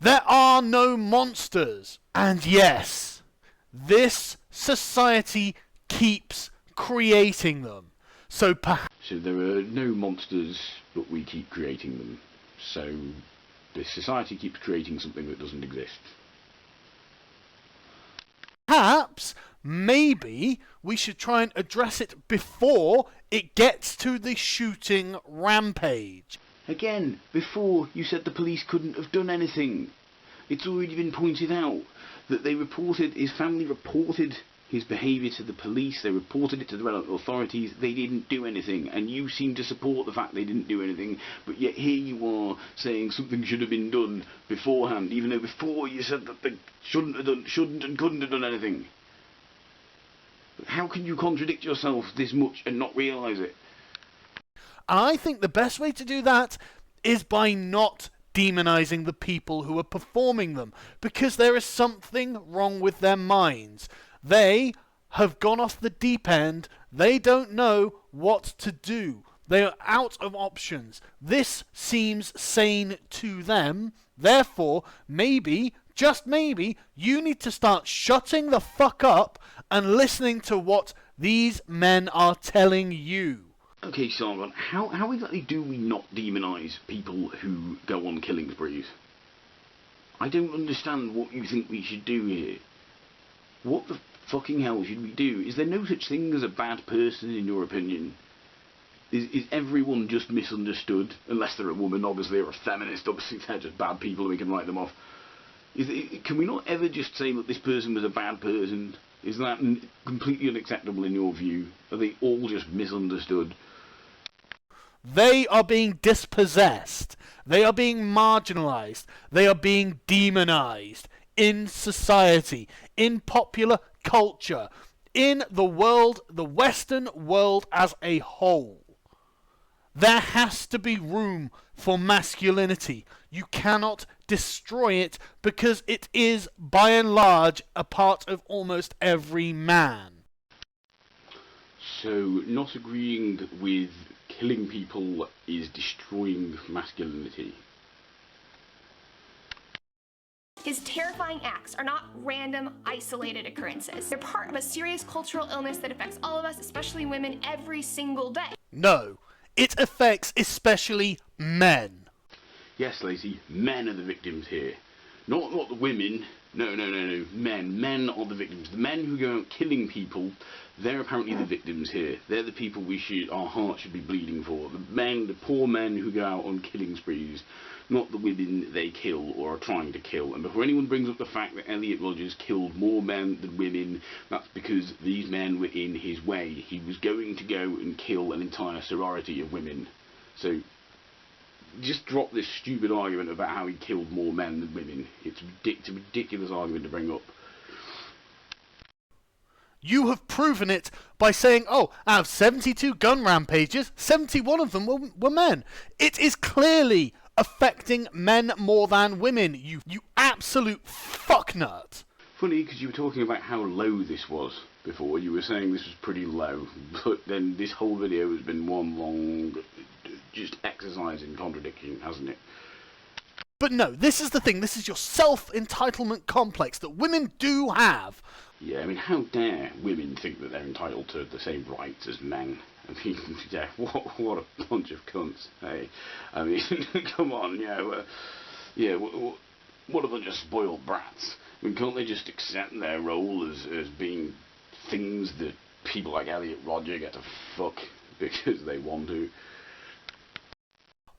There are no monsters. And yes, this society keeps creating them. So there are no monsters, but we keep creating them. So this society keeps creating something that doesn't exist. Perhaps, maybe, we should try and address it before it gets to the shooting rampage. Again, before you said the police couldn't have done anything. It's already been pointed out that his family reported his behaviour to the police, they reported it to the relevant authorities, they didn't do anything, and you seem to support the fact they didn't do anything, but yet here you are saying something should have been done beforehand, even though before you said that they shouldn't and couldn't have done anything. How can you contradict yourself this much and not realise it? I think the best way to do that is by not demonising the people who are performing them, because there is something wrong with their minds. They have gone off the deep end. They don't know what to do. They are out of options. This seems sane to them. Therefore, maybe, just maybe, you need to start shutting the fuck up and listening to what these men are telling you. Okay, Sargon, how exactly do we not demonise people who go on killing sprees? I don't understand what you think we should do here. What the fucking hell should we do? Is there no such thing as a bad person, in your opinion? Is everyone just misunderstood? Unless they're a woman, obviously, or a feminist, obviously they're just bad people and we can write them off. Can we not ever just say that this person was a bad person? Is that completely unacceptable in your view? Are they all just misunderstood? They are being dispossessed. They are being marginalised. They are being demonised in society, in popular culture, in the world, the Western world as a whole. There has to be room for masculinity. You cannot destroy it because it is, by and large, a part of almost every man. So, not agreeing with killing people is destroying masculinity. His terrifying acts are not random, isolated occurrences. They're part of a serious cultural illness that affects all of us, especially women, every single day. No, it affects especially men. Yes, Lacey, men are the victims here. Not the women. No. Men. Men are the victims. The men who go out killing people, they're apparently the victims here. They're the people our hearts should be bleeding for. The poor men who go out on killing sprees, not the women they kill or are trying to kill. And before anyone brings up the fact that Elliot Rodgers killed more men than women, that's because these men were in his way. He was going to go and kill an entire sorority of women. So, just drop this stupid argument about how he killed more men than women. It's a ridiculous argument to bring up. You have proven it by saying, oh, out of 72 gun rampages, 71 of them were men. It is clearly affecting men more than women, you absolute fucknut. Funny, because you were talking about how low this was before. You were saying this was pretty low, but then this whole video has been one long just exercise in contradiction, hasn't it? But no, this is the thing. This is your self-entitlement complex that women do have. Yeah, I mean, how dare women think that they're entitled to the same rights as men? I mean, yeah, what a bunch of cunts, hey? I mean, come on, what a bunch of spoiled brats. I mean, can't they just accept their role as being things that people like Elliot Rodger get to fuck because they want to.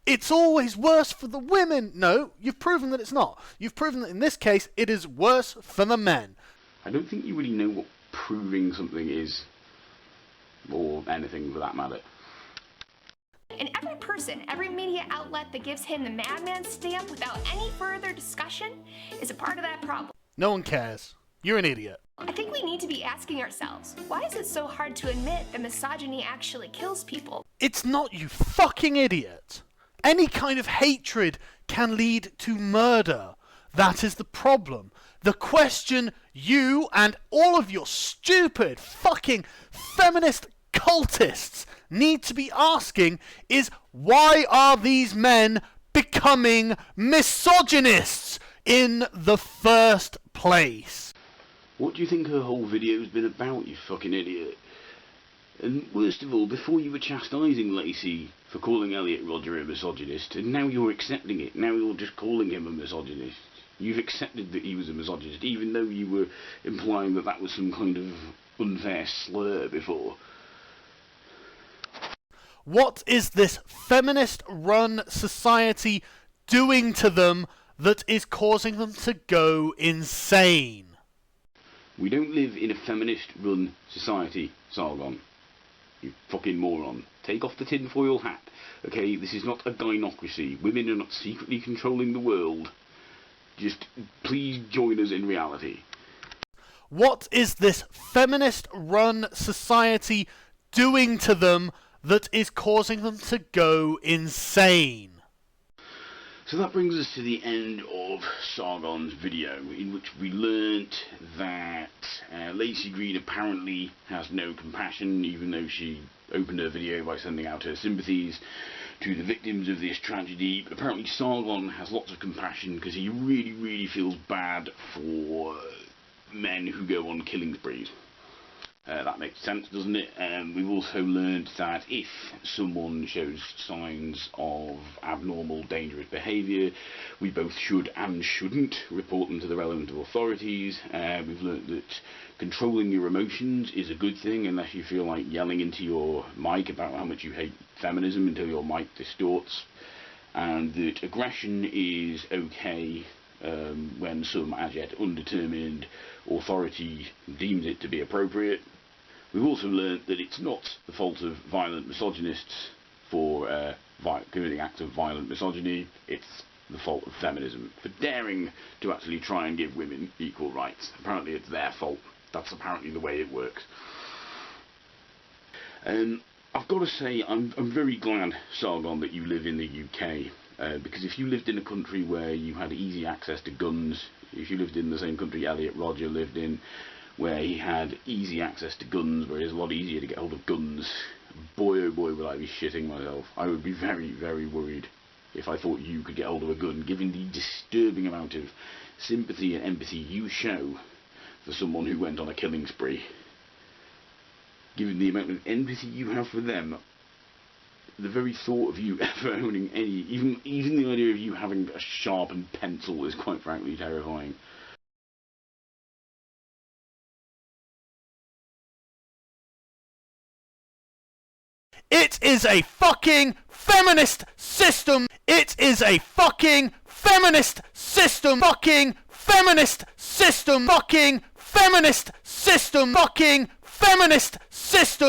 It's always worse for the women. No, you've proven that it's not. You've proven that in this case, it is worse for the men. I don't think you really know what proving something is, or anything for that matter. And every person, every media outlet that gives him the madman stamp without any further discussion is a part of that problem. No one cares. You're an idiot. I think we need to be asking ourselves, why is it so hard to admit that misogyny actually kills people? It's not, you fucking idiot. Any kind of hatred can lead to murder. That is the problem. The question you and all of your stupid fucking feminist cultists need to be asking is, why are these men becoming misogynists in the first place? What do you think her whole video's been about, you fucking idiot? And worst of all, before you were chastising Lacey for calling Elliot Rodger a misogynist, and now you're accepting it. Now you're just calling him a misogynist. You've accepted that he was a misogynist, even though you were implying that that was some kind of unfair slur before. What is this feminist-run society doing to them that is causing them to go insane? We don't live in a feminist-run society, Sargon. You fucking moron. Take off the tinfoil hat. Okay, this is not a gynocracy. Women are not secretly controlling the world. Just please join us in reality. What is this feminist-run society doing to them that is causing them to go insane? So that brings us to the end of Sargon's video, in which we learnt that Lacey Green apparently has no compassion, even though she opened her video by sending out her sympathies to the victims of this tragedy. But apparently Sargon has lots of compassion because he really, really feels bad for men who go on killing sprees. That makes sense, doesn't it? We've also learned that if someone shows signs of abnormal, dangerous behaviour, we both should and shouldn't report them to the relevant authorities. We've learned that controlling your emotions is a good thing unless you feel like yelling into your mic about how much you hate feminism until your mic distorts. And that aggression is okay when some as yet undetermined authority deems it to be appropriate. We've also learnt that it's not the fault of violent misogynists for committing acts of violent misogyny, it's the fault of feminism for daring to actually try and give women equal rights. Apparently it's their fault. That's apparently the way it works. I've got to say, I'm very glad, Sargon, that you live in the UK, because if you lived in a country where you had easy access to guns, if you lived in the same country Elliot Rodger lived in, where he had easy access to guns, where it's a lot easier to get hold of guns, boy oh boy would I be shitting myself. I would be very, very worried if I thought you could get hold of a gun, given the disturbing amount of sympathy and empathy you show for someone who went on a killing spree. Given the amount of empathy you have for them, the very thought of you ever owning any, even the idea of you having a sharpened pencil is quite frankly terrifying. It is a fucking feminist system. It is a fucking feminist system. Fucking feminist system. Fucking feminist system. Fucking feminist system.